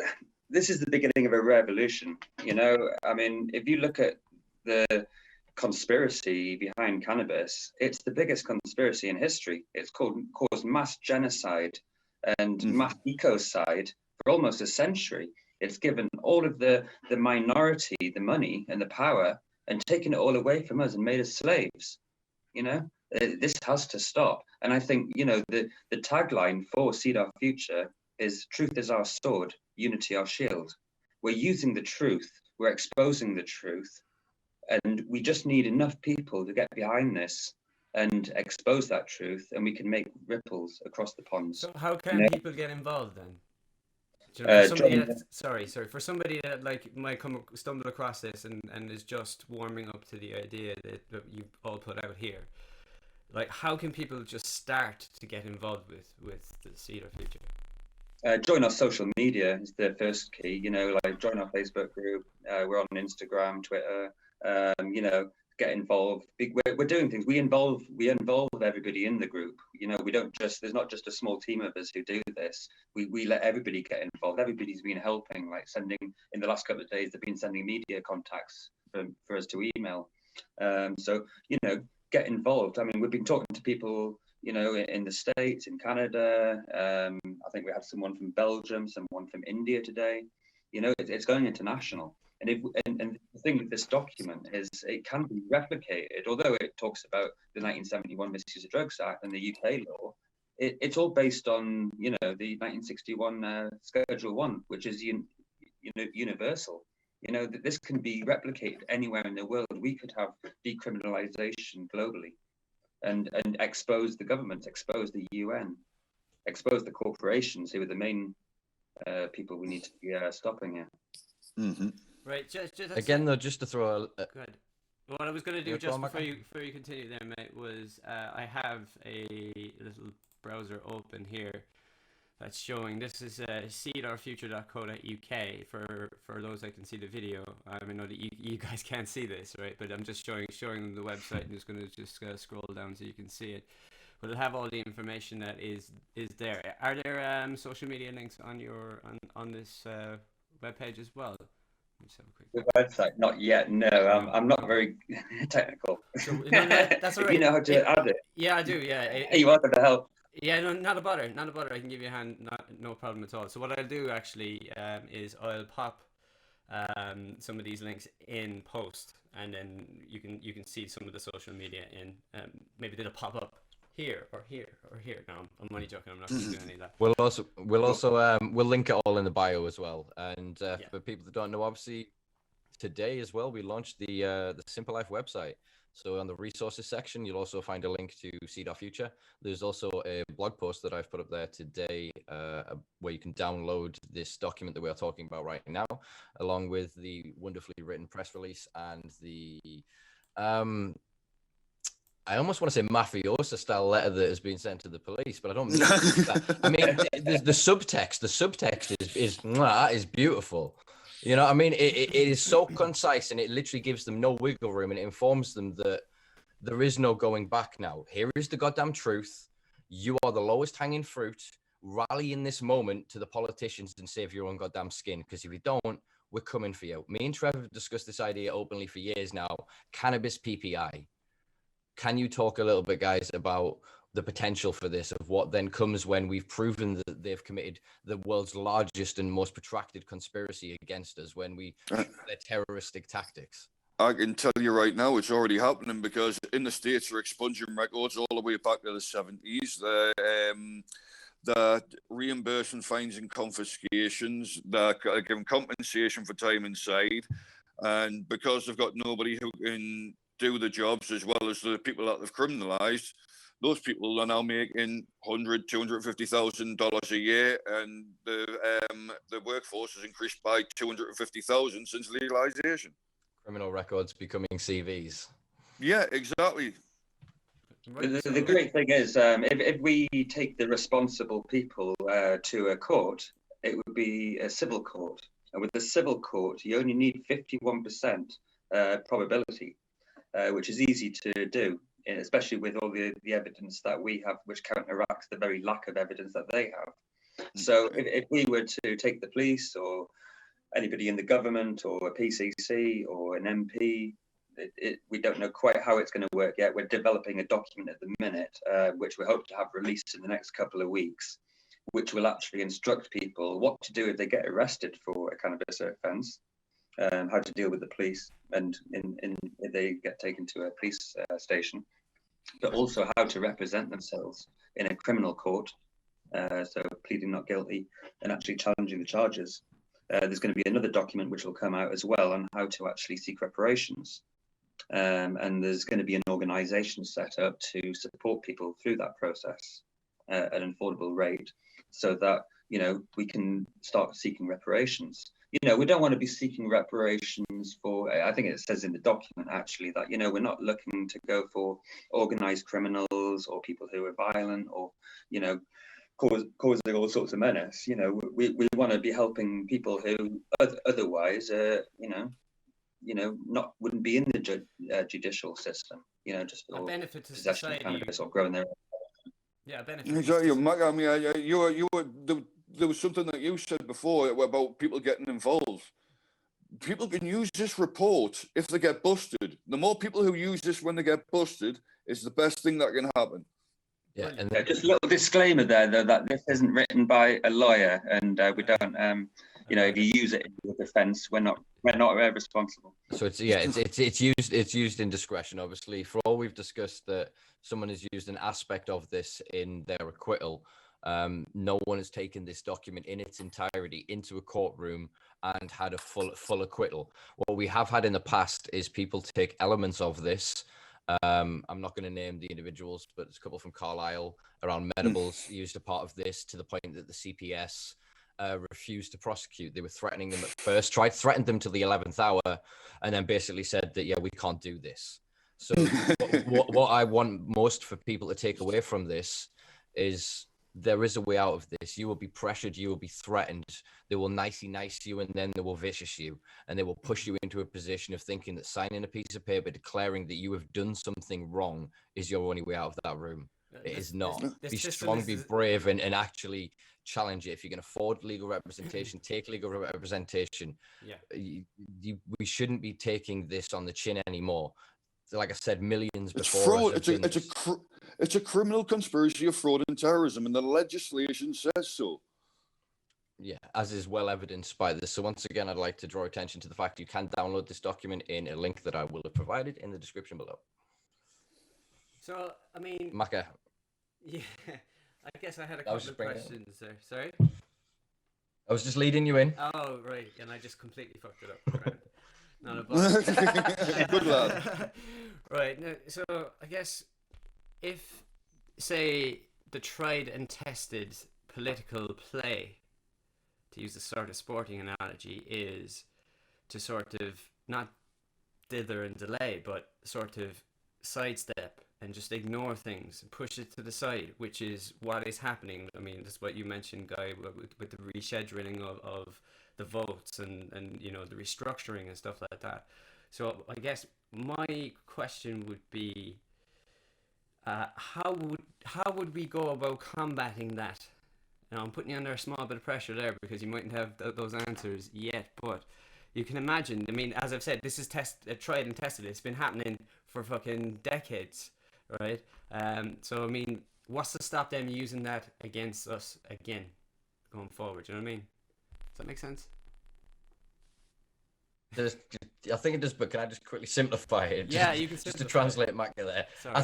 this is the beginning of a revolution. You know, I mean, if you look at the conspiracy behind cannabis, it's the biggest conspiracy in history. It's caused mass genocide and mass ecocide for almost a century. It's given all of the minority the money and the power and taken it all away from us and made us slaves. You know, this has to stop. And I think, you know, the tagline for Seed Our Future is truth is our sword, unity our shield. We're using the truth, we're exposing the truth, and we just need enough people to get behind this and expose that truth, and we can make ripples across the ponds. So how can people get involved then? For somebody that like might stumble across this and is just warming up to the idea that you all put out here, like how can people just start to get involved with the Seed Our Future? Join our social media is the first key. You know, like join our Facebook group. We're on Instagram, Twitter. You know, get involved. We're doing things. We involve everybody in the group. You know, we don't just, there's not just a small team of us who do this. We let everybody get involved. Everybody's been helping, like sending, in the last couple of days, they've been sending media contacts for us to email. So, you know, get involved. I mean, we've been talking to people, you know, in the States, in Canada. I think we had someone from Belgium, someone from India today. You know, it's going international. And the thing with this document is it can be replicated, although it talks about the 1971 Misuse of Drugs Act and the UK law. It's all based on, you know, the 1961 Schedule 1, which is universal. You know, that this can be replicated anywhere in the world. We could have decriminalization globally and expose the government, expose the UN, expose the corporations who are the main people we need to be stopping here. Mm-hmm. Right. Just again, though, just to throw a... Good. What I was going to do just before you continue there, mate, was I have a little browser open here that's showing, this is seedourfuture.co.uk for those that can see the video. I know that you guys can't see this, right? But I'm just showing them the website, and just going to scroll down so you can see it. But it'll have all the information that is there. Are there social media links on this webpage as well? The website, not yet. No, I'm not very technical. So, no, that's all right. You know how to add it? Yeah, I do. Yeah. You wanted to help? Yeah, no, not a bother. I can give you a hand. No problem at all. So what I'll do actually is I'll pop some of these links in post, and then you can see some of the social media in. Maybe they'll pop up here or here or here. No, I'm only joking. I'm not going to do any of that. We'll link it all in the bio as well. And for people that don't know, obviously today as well, we launched the Simpa Life website. So on the resources section, you'll also find a link to Seed Our Future. There's also a blog post that I've put up there today where you can download this document that we are talking about right now, along with the wonderfully written press release and the, I almost want to say mafiosa style letter that has been sent to the police, but I don't mean that. I mean, the subtext is beautiful. You know what I mean? It is so concise, and it literally gives them no wiggle room, and it informs them that there is no going back now. Here is the goddamn truth. You are the lowest hanging fruit. Rally in this moment to the politicians and save your own goddamn skin, because if you don't, we're coming for you. Me and Trev have discussed this idea openly for years now. Cannabis PPI. Can you talk a little bit, guys, about the potential for this, of what then comes when we've proven that they've committed the world's largest and most protracted conspiracy against us, when we their terroristic tactics? I can tell you right now, it's already happening, because in the States they're expunging records all the way back to the 70s. The reimbursing fines and confiscations, they're giving compensation for time inside, and because they've got nobody who can do the jobs as well as the people that they've criminalised, those people are now making $250,000 a year, and the workforce has increased by 250,000 since legalisation. Criminal records becoming CVs. Yeah, exactly. The great thing is, if we take the responsible people to a court, it would be a civil court. And with the civil court, you only need 51% probability, which is easy to do, especially with all the evidence that we have, which counteracts the very lack of evidence that they have. So if we were to take the police or anybody in the government or a PCC or an MP, we don't know quite how it's going to work yet. We're developing a document at the minute, which we hope to have released in the next couple of weeks, which will actually instruct people what to do if they get arrested for a cannabis offence, how to deal with the police, and if they get taken to a police station, but also how to represent themselves in a criminal court, so pleading not guilty and actually challenging the charges. There's going to be another document which will come out as well on how to actually seek reparations. And there's going to be an organisation set up to support people through that process at an affordable rate, so that, you know, we can start seeking reparations. You know, we don't want to be seeking reparations for, I think it says in the document actually that, you know, we're not looking to go for organised criminals or people who are violent or, you know, causing all sorts of menace. You know, we want to be helping people who otherwise, wouldn't be in the judicial system. You know, just for benefit to possession society. of cannabis or growing their own. Yeah, benefit. Exactly, Mac. I mean, there was something that you said before about people getting involved. People can use this report if they get busted. The more people who use this when they get busted is the best thing that can happen. Yeah, and Just a little disclaimer there, though, that this isn't written by a lawyer, and we don't, if you use it in your defence, we're not responsible. so it's used in discretion. Obviously, for all we've discussed that someone has used an aspect of this in their acquittal, no one has taken this document in its entirety into a courtroom and had a full acquittal. What we have had in the past is people take elements of this. I'm not going to name the individuals, but there's a couple from Carlisle around Medibles used a part of this to the point that the CPS refused to prosecute. They were threatening them at first, threatened them to the 11th hour, and then basically said that, yeah, we can't do this. So what I want most for people to take away from this is there is a way out of this. You will be pressured, you will be threatened, they will nicey you, and then they will vicious you, and they will push you into a position of thinking that signing a piece of paper declaring that you have done something wrong is your only way out of that room. It is not. Be strong, be brave, and actually challenge it. If you can afford legal representation, take legal representation. Yeah. We shouldn't be taking this on the chin anymore. Like I said, millions it's before fraud. It's a criminal conspiracy of fraud and terrorism, and the legislation says so. Yeah, as is well evidenced by this. So once again, I'd like to draw attention to the fact you can download this document in a link that I will have provided in the description below. So, I mean... Maka. Yeah, I guess I had a I was couple just of bringing it up. questions there. Sorry. I was just leading you in. Oh, right, and I just completely fucked it up. Right. Not a bother. Good lad. Right. No, so I guess if, say, the tried and tested political play, to use a sort of sporting analogy, is to sort of not dither and delay, but sort of sidestep and just ignore things and push it to the side, which is what is happening. I mean, that's what you mentioned, Guy, with the rescheduling of the votes and you know, the restructuring and stuff like that. So I guess my question would be, how would we go about combating that? Now, I'm putting you under a small bit of pressure there because you mightn't have those answers yet, but you can imagine. I mean, as I've said, this is tried and tested. It's been happening for fucking decades, right? So I mean, what's to stop them using that against us again, going forward? You know what I mean? Does that make sense? I think it does, but can I just quickly simplify it? Yeah, you can just to simplify translate Mac there. Sorry.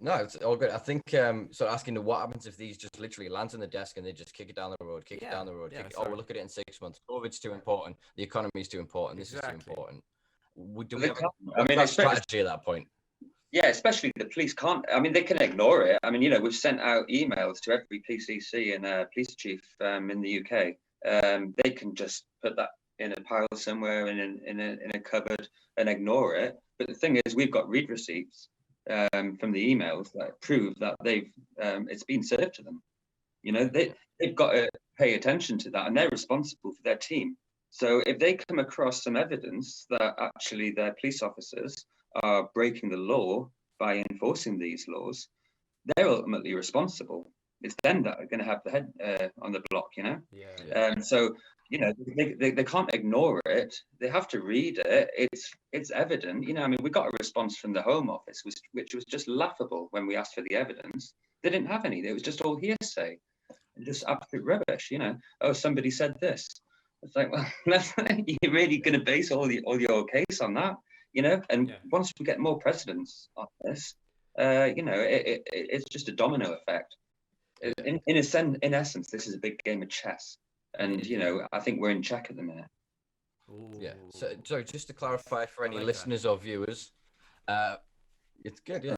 No, it's all good. I think so. Asking what happens if these just literally lands on the desk and they just kick it down the road, kick it down the road. Oh, we'll look at it in 6 months. COVID's too important. The economy is too important. This is too important. Do we have a strategy at that point? Yeah, especially the police can't. I mean, they can ignore it. I mean, you know, we've sent out emails to every PCC and police chief in the UK. They can just put that in a pile somewhere in a cupboard and ignore it. But the thing is, we've got read receipts from the emails that prove that it's been served to them. You know, they've got to pay attention to that, and they're responsible for their team. So if they come across some evidence that actually their police officers are breaking the law by enforcing these laws, they're ultimately responsible. It's them that are going to have the head on the block, you know? Yeah. So, you know, they can't ignore it. They have to read it. It's evident. You know, I mean, we got a response from the Home Office, which was just laughable when we asked for the evidence. They didn't have any. It was just all hearsay. Just absolute rubbish, you know. Oh, somebody said this. It's like, well, you're really going to base all your case on that, you know? And once we get more precedents on this, you know, it's just a domino effect. In essence, this is a big game of chess, and you know, I think we're in check at the minute. Ooh. Yeah. So just to clarify for any like listeners or viewers, it's good, yeah.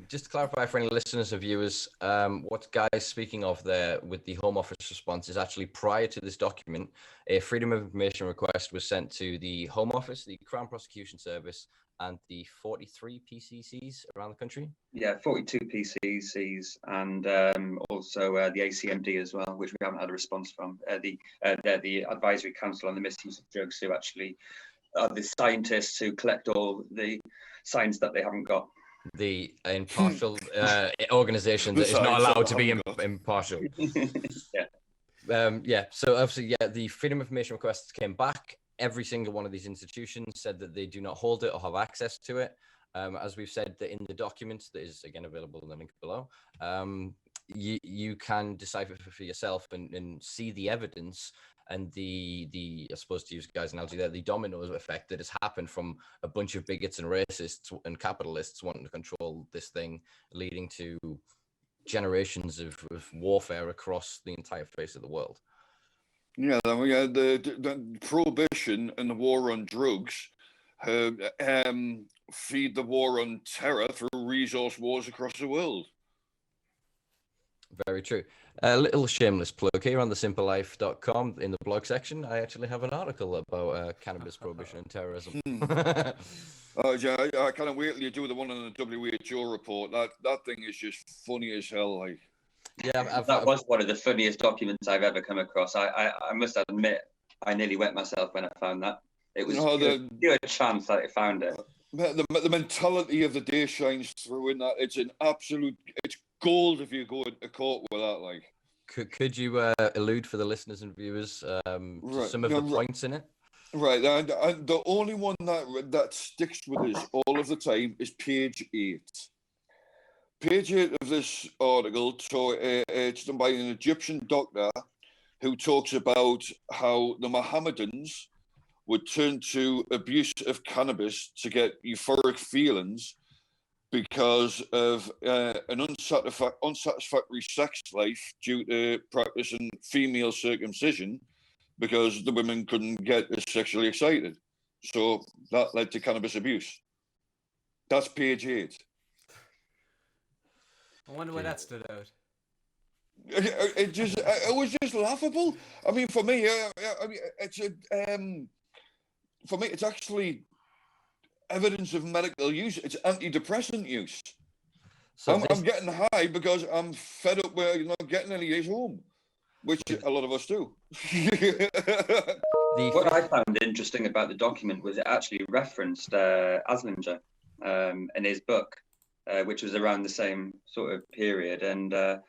Just to clarify for any listeners or viewers, what Guy's speaking of there with the Home Office response is actually prior to this document, a Freedom of Information request was sent to the Home Office, the Crown Prosecution Service, and the 43 PCCs around the country. Yeah, 42 PCCs, and also the ACMD as well, which we haven't had a response from. They're the Advisory Council on the Misuse of Drugs, who actually are the scientists who collect all the signs that they haven't got. The impartial organization that is not allowed to be impartial. Yeah. So obviously, the Freedom of Information requests came back. Every single one of these institutions said that they do not hold it or have access to it. As we've said, that in the document that is again available in the link below, you can decipher for yourself and see the evidence and the I suppose, to use Guy's analogy there, the domino effect that has happened from a bunch of bigots and racists and capitalists wanting to control this thing, leading to generations of warfare across the entire face of the world. Yeah, then we had the prohibition and the war on drugs feed the war on terror through resource wars across the world. Very true. A little shameless plug here on the simpalife.com in the blog section. I actually have an article about cannabis prohibition and terrorism. Yeah, I can't wait till you do the one on the WHO report. That thing is just funny as hell. Like, yeah, that was one of the funniest documents I've ever come across. I must admit, I nearly wet myself when I found that. It was pure chance that I found it. The mentality of the day shines through in that. It's it's gold if you go into court with that. Like, could you allude for the listeners and viewers to some of the points in it? Right, and the only one that sticks with us all of the time is page 8. Page 8 of this article, it's done by an Egyptian doctor who talks about how the Mohammedans would turn to abuse of cannabis to get euphoric feelings, because of an unsatisfactory sex life due to practicing female circumcision because the women couldn't get as sexually excited. So that led to cannabis abuse. That's page 8. I wonder why that stood out. It was just laughable. I mean, for me, it's actually evidence of medical use. It's antidepressant use. So I'm getting high because I'm fed up with not getting any days home, which a lot of us do. What I found interesting about the document was it actually referenced Aslinger in his book, which was around the same sort of period, and and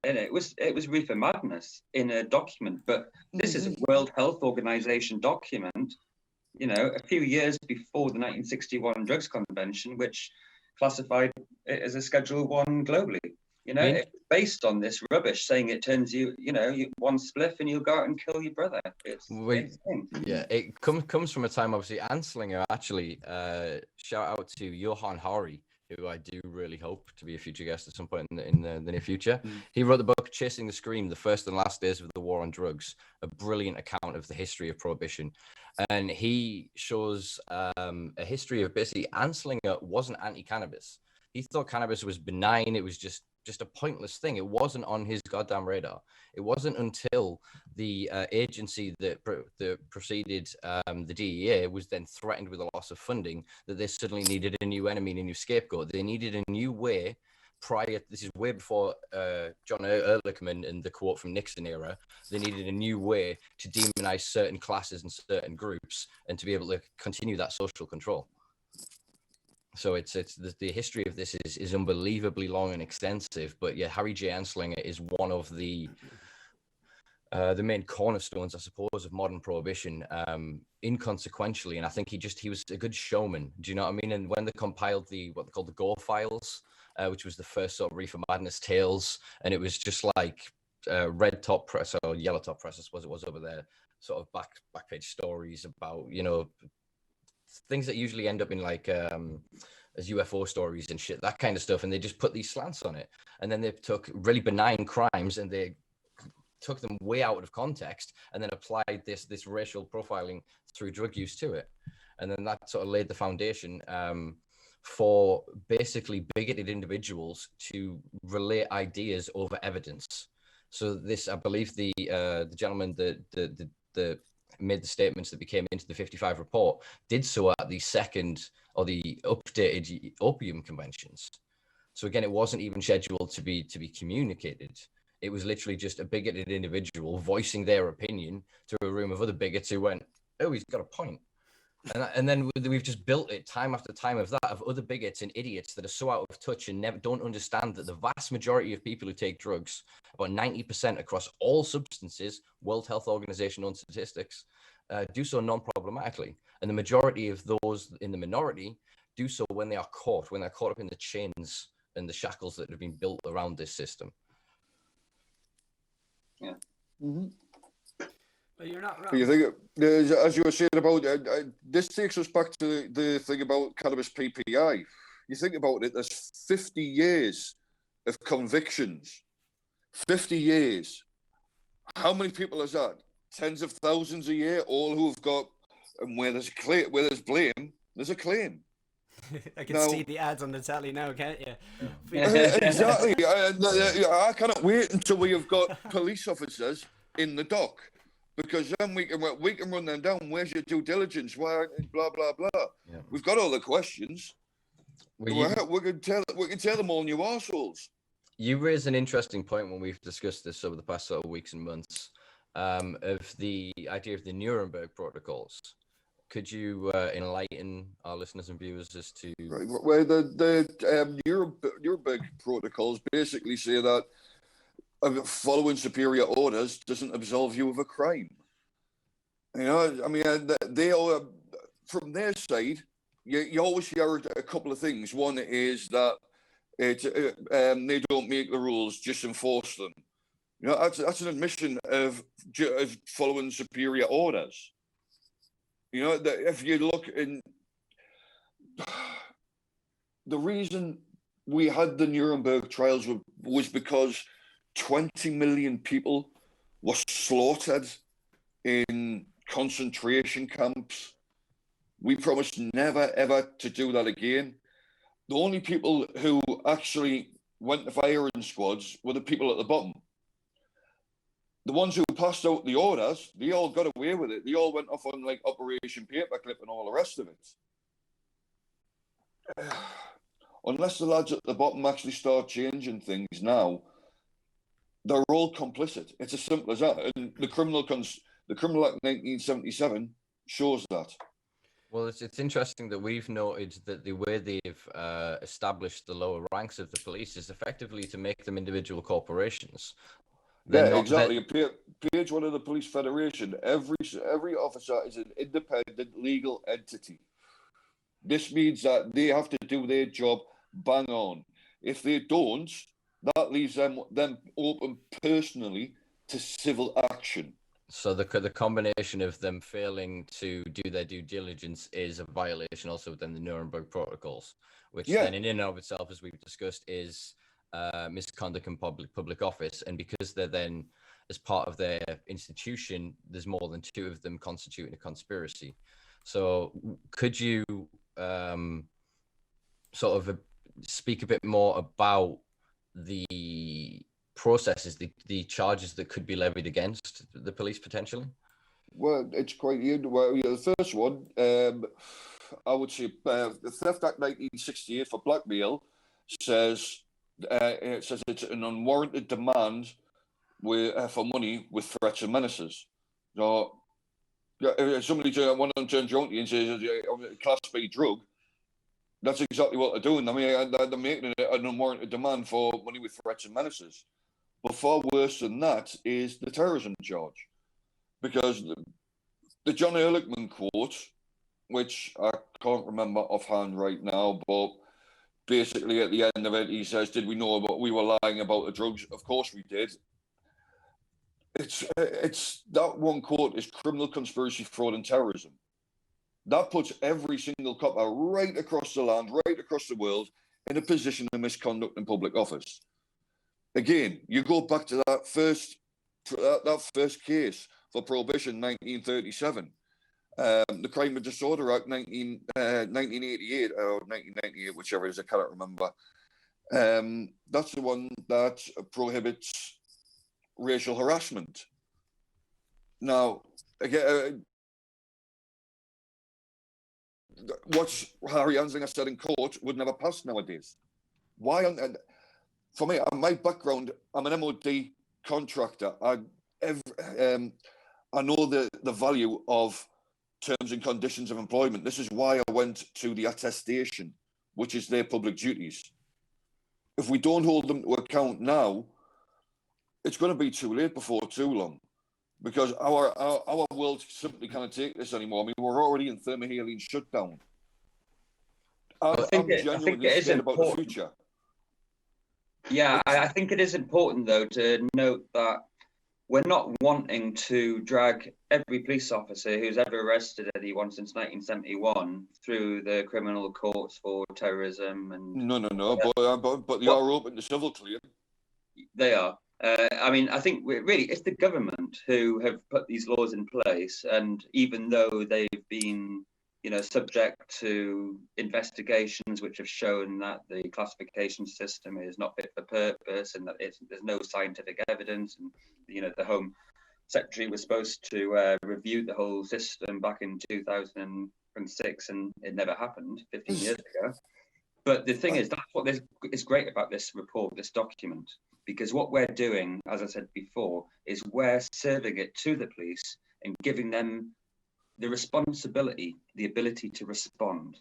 it was reefer madness in a document. But this is a World Health Organization document, a few years before the 1961 Drugs Convention, which classified it as a Schedule 1 globally. It's based on this rubbish saying it turns you one spliff and you'll go out and kill your brother. It's insane. Yeah, it comes from a time, obviously, Anslinger actually, shout out to Johan Hari, who I do really hope to be a future guest at some point in the near future. He wrote the book Chasing the Scream, The First and Last Days of the War on Drugs, a brilliant account of the history of prohibition. And he shows a history of basically Anslinger wasn't anti-cannabis. He thought cannabis was benign. It was just a pointless thing. It wasn't on his goddamn radar. It wasn't until the agency that preceded the DEA was then threatened with a loss of funding that they suddenly needed a new enemy and a new scapegoat. They needed a new way this is way before John Ehrlichman and the quote from Nixon era. They needed a new way to demonize certain classes and certain groups and to be able to continue that social control. So it's the history of this is unbelievably long and extensive, but yeah, Harry J. Anslinger is one of the main cornerstones, I suppose, of modern prohibition, inconsequentially. And I think he was a good showman. Do you know what I mean? And when they compiled what they called the Gore Files, which was the first sort of reefer madness tales, and it was just like red top press or yellow top press, I suppose it was over there, sort of back page stories about, things that usually end up in like as UFO stories and shit, that kind of stuff, and they just put these slants on it, and then they took really benign crimes and they took them way out of context and then applied this racial profiling through drug use to it, and then that sort of laid the foundation for basically bigoted individuals to relay ideas over evidence. So this, I believe, the gentleman that made the statements that became into the 55 report did so at the second or the updated opium conventions. So again, it wasn't even scheduled to be communicated. It was literally just a bigoted individual voicing their opinion to a room of other bigots who went, oh, he's got a point. And then we've just built it time after time of other bigots and idiots that are so out of touch and don't understand that the vast majority of people who take drugs, about 90% across all substances, World Health Organization on statistics, do so non-problematically. And the majority of those in the minority do so when they are caught up in the chains and the shackles that have been built around this system. Yeah. Mm-hmm. But you're not wrong. You think, as you were saying about, this takes us back to the thing about cannabis PPI. You think about it, there's 50 years of convictions. 50 years. How many people is that? Tens of thousands a year, all who've got, and where there's blame, there's a claim. I can see the ads on the telly now, can't you? Exactly. I cannot wait until we have got police officers in the dock. Because then we can run them down. Where's your due diligence? Why? Blah blah blah. Yeah. We've got all the questions. We can tell them all new arseholes. You raise an interesting point when we've discussed this over the past sort of weeks and months, of the idea of the Nuremberg protocols. Could you enlighten our listeners and viewers as to? Right. Well, the Nuremberg protocols basically say that following superior orders doesn't absolve you of a crime. I mean, they are, from their side, you always hear a couple of things. One is that they don't make the rules, just enforce them. That's an admission of following superior orders. That if you look in the reason we had the Nuremberg trials was because 20 million people were slaughtered in concentration camps. We promised never, ever to do that again. The only people who actually went to firing squads were the people at the bottom. The ones who passed out the orders, they all got away with it. They all went off on like Operation Paperclip and all the rest of it. Unless the lads at the bottom actually start changing things now, they're all complicit. It's as simple as that. And the Criminal Act 1977 shows that. Well, it's interesting that we've noted that the way they've established the lower ranks of the police is effectively to make them individual corporations. Exactly. Page 1 of the Police Federation, every officer is an independent legal entity. This means that they have to do their job bang on. If they don't, that leaves them open personally to civil action. So the combination of them failing to do their due diligence is a violation also within the Nuremberg protocols, which then in and of itself, as we've discussed, is misconduct in public office. And because they're then, as part of their institution, there's more than two of them constituting a conspiracy. So could you sort of speak a bit more about the processes, the charges that could be levied against the police potentially? Well, it's quite the first one. I would say the Theft Act 1968 for blackmail says it's an unwarranted demand for money with threats and menaces. So, if somebody turns around to you and says Class B drug, that's exactly what they're doing. I mean, they're making an unwarranted demand for money with threats and menaces. But far worse than that is the terrorism charge. Because the John Ehrlichman quote, which I can't remember offhand right now, but basically at the end of it, he says, did we know about we were lying about the drugs? Of course we did. It's that one quote is criminal conspiracy, fraud and terrorism. That puts every single copper right across the land, right across the world, in a position of misconduct in public office. Again, you go back to that first case for prohibition, 1937, the Crime and Disorder Act, 1988 or 1998, whichever it is, I cannot remember. That's the one that prohibits racial harassment. Now, again, what Harry Anslinger said in court would never pass nowadays. Why? For me, my background, I'm an MOD contractor. I know the value of terms and conditions of employment. This is why I went to the attestation, which is their public duties. If we don't hold them to account now, it's going to be too late before too long, because our world simply can't take this anymore. I mean, we're already in thermohaline shutdown. I'm genuinely scared about the future. Yeah, I think it is important, though, to note that we're not wanting to drag every police officer who's ever arrested anyone since 1971 through the criminal courts for terrorism and... No, but they are open to civil claim. They are. I mean, I think it's the government who have put these laws in place, and even though they've been, subject to investigations which have shown that the classification system is not fit for purpose and that there's no scientific evidence, and the Home Secretary was supposed to review the whole system back in 2006, and it never happened 15 years ago. But the thing is, that's what is great about this report, this document, because what we're doing, as I said before, is we're serving it to the police and giving them the responsibility, the ability to respond.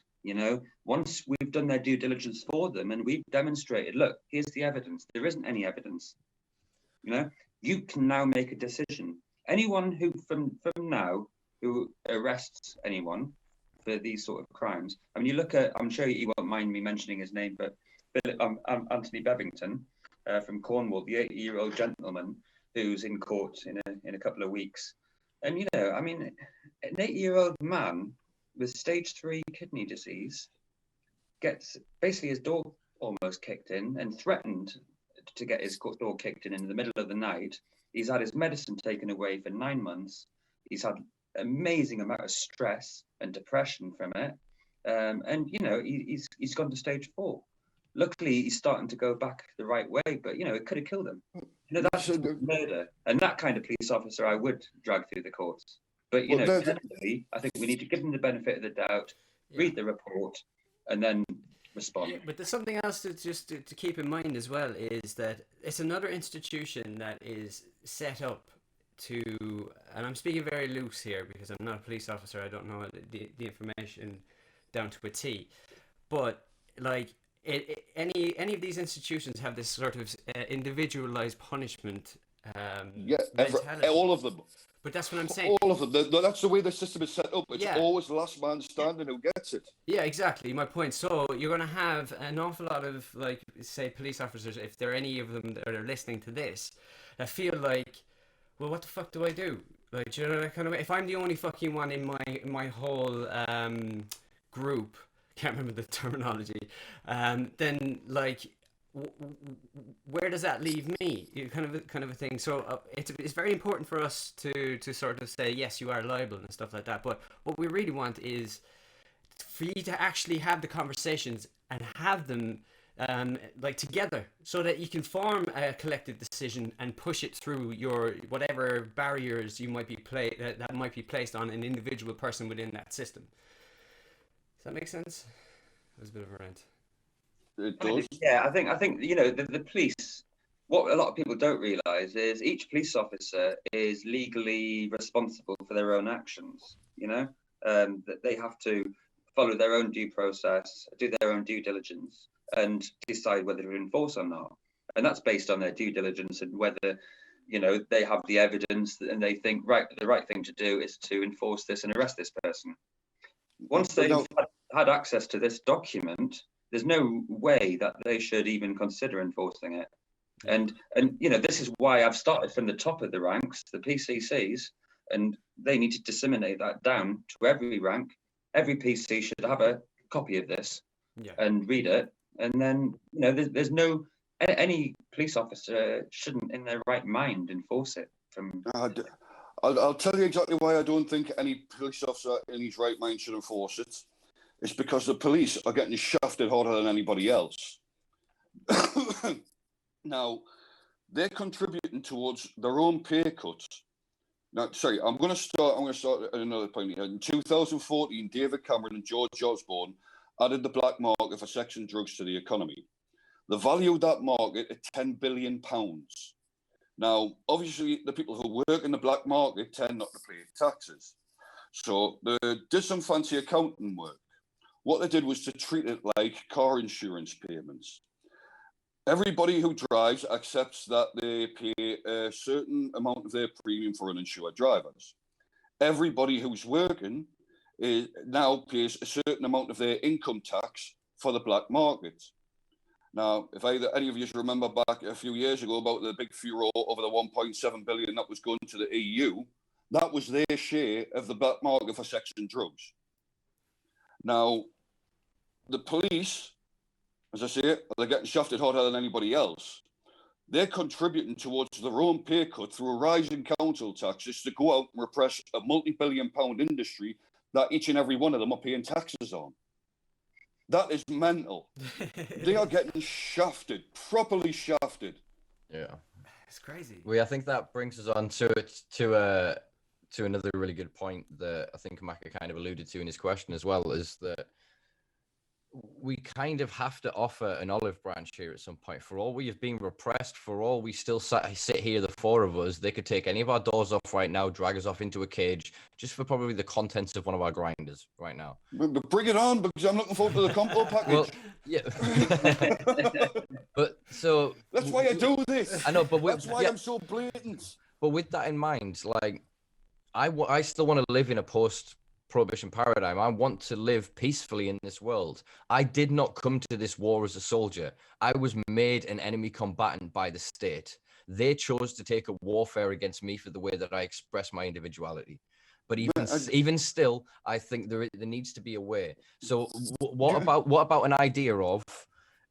Once we've done their due diligence for them and we've demonstrated, look, here's the evidence. There isn't any evidence. You can now make a decision. Anyone who from now who arrests anyone for these sort of crimes. I mean, you look at, I'm sure you won't mind me mentioning his name, but Anthony Bevington from Cornwall, the 80-year-old gentleman who's in court in a couple of weeks. And, I mean, an 80-year-old man with stage 3 kidney disease gets basically his door almost kicked in and threatened to get his door kicked in the middle of the night. He's had his medicine taken away for 9 months. He's had amazing amount of stress and depression from it. And, you know, he's gone to stage 4. Luckily, he's starting to go back the right way, but, you know, it could have killed him. You know, that's murder. And that kind of police officer I would drag through the courts. But, you know, generally, I think we need to give them the benefit of the doubt, read the report, and then respond. Yeah, but there's something else to keep in mind as well, is that it's another institution that is set up to, and I'm speaking very loose here because I'm not a police officer, I don't know the information down to a T, but like any of these institutions have this sort of individualized punishment mentality. All of them. But that's what I'm saying. All of them. That's the way the system is set up. It's always last man standing who gets it. Yeah, exactly. My point. So you're going to have an awful lot of, like, say, police officers, if there are any of them that are listening to this, that feel like, well, what the fuck do I do? Like, you know, that kind of, if I'm the only fucking one in my whole group, can't remember the terminology, then like, where does that leave me? Kind of a thing. So it's very important for us to sort of say, yes, you are liable and stuff like that. But what we really want is for you to actually have the conversations and have them like together, so that you can form a collective decision and push it through your whatever barriers you might be that might be placed on an individual person within that system. Does that make sense? That was a bit of a rant. It does. Yeah, I think you know the police. What a lot of people don't realise is each police officer is legally responsible for their own actions. You know, that they have to follow their own due process, do their own due diligence, and decide whether to enforce or not. And that's based on their due diligence and whether, you know, they have the evidence and they think the right thing to do is to enforce this and arrest this person. Once they've had access to this document, there's no way that they should even consider enforcing it. And you know, this is why I've started from the top of the ranks, the PCCs, and they need to disseminate that down to every rank. Every PC should have a copy of this and read it. And then, you know, there's no, any police officer shouldn't in their right mind enforce it. I'll tell you exactly why I don't think any police officer in his right mind should enforce it. It's because the police are getting shafted harder than anybody else. Now, they're contributing towards their own pay cuts. Now, sorry, I'm going to start at another point here. In 2014, David Cameron and George Osborne added the black market for sex and drugs to the economy. The value of that market at £10 billion. Now, obviously, the people who work in the black market tend not to pay taxes. So they did some fancy accounting work. What they did was to treat it like car insurance payments. Everybody who drives accepts that they pay a certain amount of their premium for uninsured drivers. Everybody who's working now pays a certain amount of their income tax for the black market. Now, if any of you remember back a few years ago about the big furore over the 1.7 billion that was going to the EU, that was their share of the black market for sex and drugs. Now, the police, as I say, they're getting shafted harder than anybody else. They're contributing towards their own pay cut through a rise in council taxes to go out and repress a multi-billion-pound industry that each and every one of them are paying taxes on. That is mental. They are getting shafted, properly shafted. Yeah, it's crazy. I think that brings us on to another really good point that I think Maka kind of alluded to in his question as well, is that we kind of have to offer an olive branch here at some point. For all we have been repressed, for all we still sit here, the four of us, they could take any of our doors off right now, drag us off into a cage, just for probably the contents of one of our grinders right now. But bring it on, because I'm looking forward to the compo package. Well, yeah. But so that's why I do this. I know, but that's why I'm so blatant. But with that in mind, like I still want to live in a post-prohibition paradigm. I want to live peacefully in this world. I did not come to this war as a soldier. I was made an enemy combatant by the state. They chose to take a warfare against me for the way that I express my individuality. But even still, I think there needs to be a way. So what about an idea of,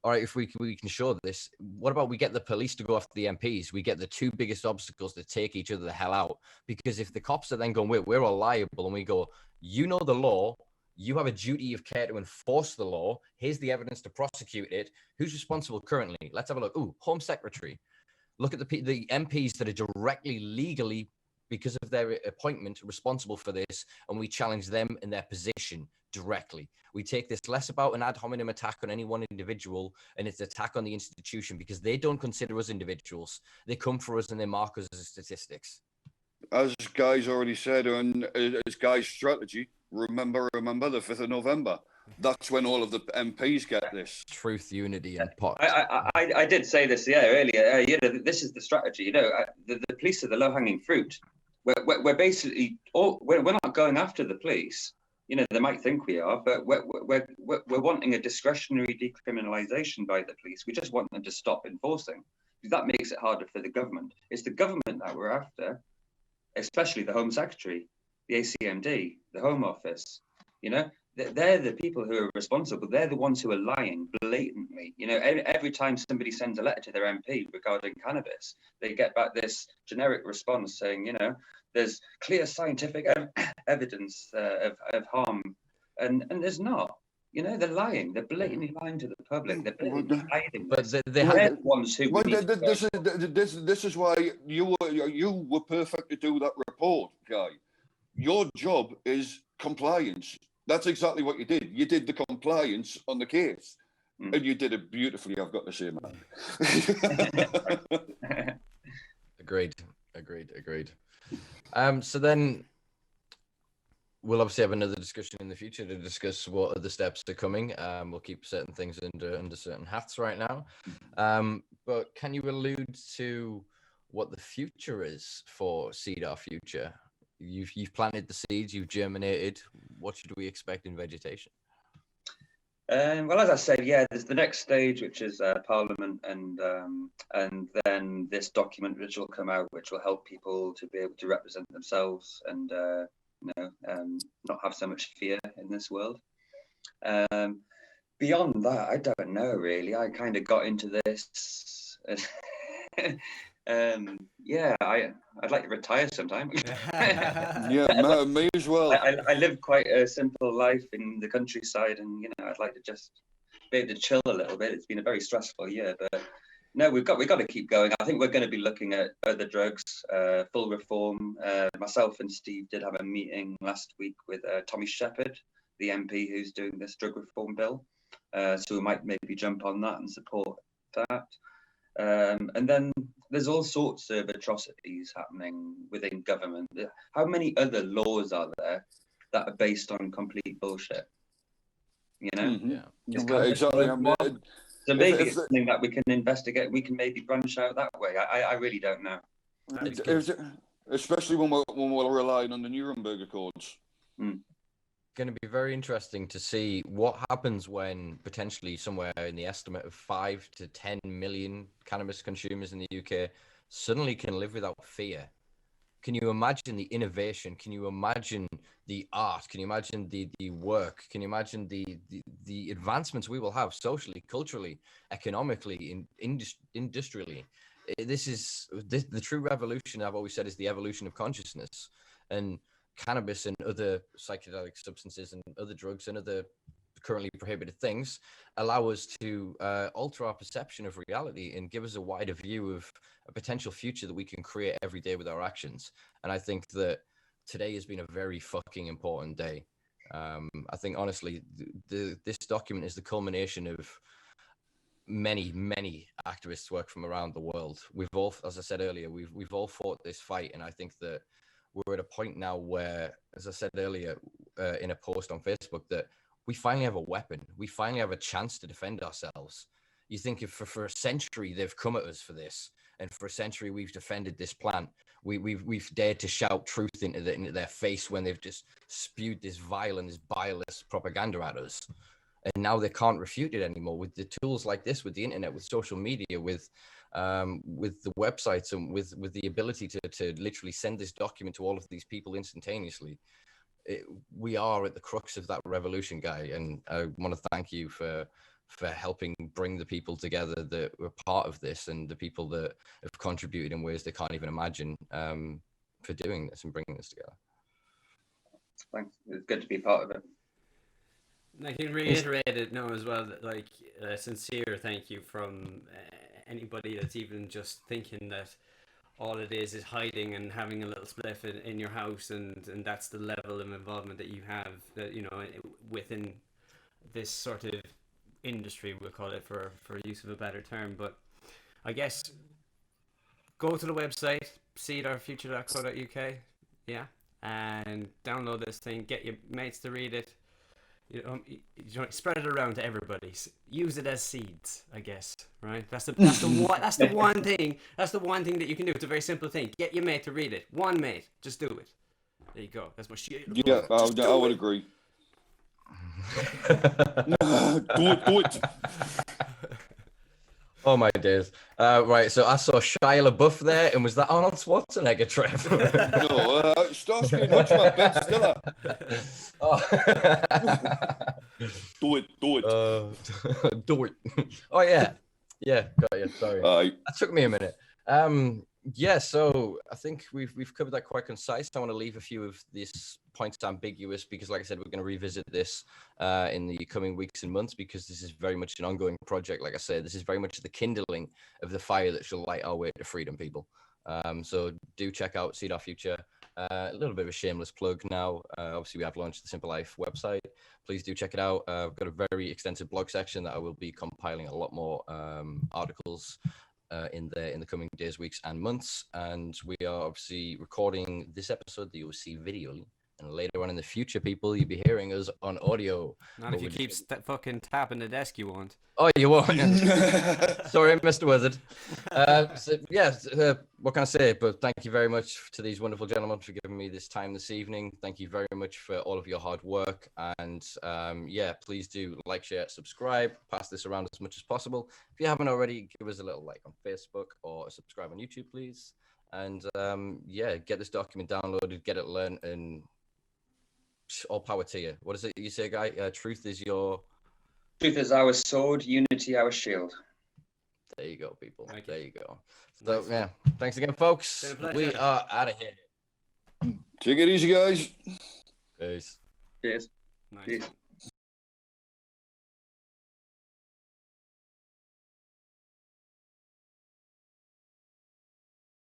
all right, if we can show this, what about we get the police to go after the MPs? We get the two biggest obstacles to take each other the hell out. Because if the cops are then going, we're all liable, and we go, you know the law, you have a duty of care to enforce the law. Here's the evidence to prosecute it. Who's responsible currently? Let's have a look. Ooh, Home Secretary. Look at the MPs that are directly, legally, because of their appointment, responsible for this, and we challenge them in their position directly. We take this less about an ad hominem attack on any one individual, and it's an attack on the institution, because they don't consider us individuals. They come for us and they mark us as statistics. As Guy's already said, and as Guy's strategy, remember the 5th of November. That's when all of the MPs get this. Truth, unity, and pot. I did say this earlier. This is the strategy. The police are the low-hanging fruit. We're basically we're not going after the police. They might think we are, but we're wanting a discretionary decriminalisation by the police. We just want them to stop enforcing, because that makes it harder for the government. It's the government that we're after, especially the Home Secretary, the ACMD, the Home Office. They're the people who are responsible. They're the ones who are lying blatantly. Every time somebody sends a letter to their MP regarding cannabis, they get back this generic response saying, there's clear scientific evidence of harm, and there's not. They're lying. They're blatantly lying to the public. They're blatantly hiding. But they're the ones who. This is why you were perfect to do that report, Guy. Your job is compliance. That's exactly what you did. You did the compliance on the case, and you did it beautifully, I've got to say, man. Agreed. So then we'll obviously have another discussion in the future to discuss what other steps are coming. We'll keep certain things under certain hats right now. But can you allude to what the future is for Seed Our Future? You've planted the seeds, you've germinated. What should we expect in vegetation? Well, as I said, there's the next stage, which is Parliament, and then this document which will come out, which will help people to be able to represent themselves and not have so much fear in this world. Beyond that, I don't know really. I kind of got into this. I'd like to retire sometime. Yeah, me as well. I live quite a simple life in the countryside, and I'd like to just be able to chill a little bit. It's been a very stressful year, but no, we've got to keep going. I think we're going to be looking at other drugs, full reform. Myself and Steve did have a meeting last week with Tommy Shepherd, the MP who's doing this drug reform bill. So we might maybe jump on that and support that. And then there's all sorts of atrocities happening within government. How many other laws are there that are based on complete bullshit? Yeah, exactly. So maybe it's something that we can investigate. We can maybe branch out that way. I really don't know. Especially when we're relying on the Nuremberg Accords. Going to be very interesting to see what happens when potentially somewhere in the estimate of 5 to 10 million cannabis consumers in the UK suddenly can live without fear. Can you imagine the innovation? Can you imagine the art? Can you imagine the work? Can you imagine the advancements we will have socially, culturally, economically, industrially? This is the true revolution. I've always said is the evolution of consciousness, and cannabis and other psychedelic substances and other drugs and other currently prohibited things allow us to alter our perception of reality and give us a wider view of a potential future that we can create every day with our actions. And I think that today has been a very fucking important day. I think honestly, this document is the culmination of many activists work from around the world. We've all, as I said earlier, we've all fought this fight, and I think that we're at a point now where, as I said earlier in a post on Facebook, that we finally have a weapon. We finally have a chance to defend ourselves. You think if for a century they've come at us for this, and for a century we've defended this plant, we've dared to shout truth into their face when they've just spewed this vile and this bileless propaganda at us. And now they can't refute it anymore with the tools like this, with the internet, with social media, with with the websites and with the ability to literally send this document to all of these people instantaneously. We are at the crux of that revolution, Guy, and I want to thank you for helping bring the people together that were part of this, and the people that have contributed in ways they can't even imagine, for doing this and bringing this together. Thanks. It's good to be part of it. I can reiterate it now as well, that, like, a sincere thank you from anybody that's even just thinking that all it is hiding and having a little spliff in your house, and that's the level of involvement that you have, that, you know, within this sort of industry, we'll call it, for use of a better term. But I guess go to the website, seedourfuture.co.uk, yeah, and download this thing, get your mates to read it. You know, spread it around to everybody. Use it as seeds, I guess. Right? That's the one thing. That's the one thing that you can do. It's a very simple thing. Get your mate to read it. One mate, just do it. There you go. That's my shit. Yeah, I would agree. Do it. Oh my days. Right, so I saw Shia LaBeouf there, and was that Arnold Schwarzenegger, Trev? No, Starsky and Hutch, my Ben Stiller. Oh. Do it. Do it. Oh yeah, got you. Sorry, that took me a minute. Yeah, so I think we've covered that quite concise. I want to leave a few of these points ambiguous because, like I said, we're going to revisit this in the coming weeks and months, because this is very much an ongoing project. Like I said, this is very much the kindling of the fire that shall light our way to freedom, people. So do check out Seed Our Future. A little bit of a shameless plug now. Obviously, we have launched the Simpa Life website. Please do check it out. I've got a very extensive blog section that I will be compiling a lot more articles in the coming days, weeks, and months. And we are obviously recording this episode that you will see visually, and later on in the future, people, you'll be hearing us on audio. Not if you keep fucking tapping the desk, you won't. Oh, you won't. Sorry, Mr. Wizard. What can I say? But thank you very much to these wonderful gentlemen for giving me this time this evening. Thank you very much for all of your hard work. And please do like, share, subscribe, pass this around as much as possible. If you haven't already, give us a little like on Facebook or subscribe on YouTube, please. And get this document downloaded, get it learned, and all power to you. What is it you say, Guy? Truth is our sword, unity our shield. There you go, people. There you go. So, yeah, thanks again, folks. We are out of here. Take it easy, guys. Peace. Cheers. Nice. Peace.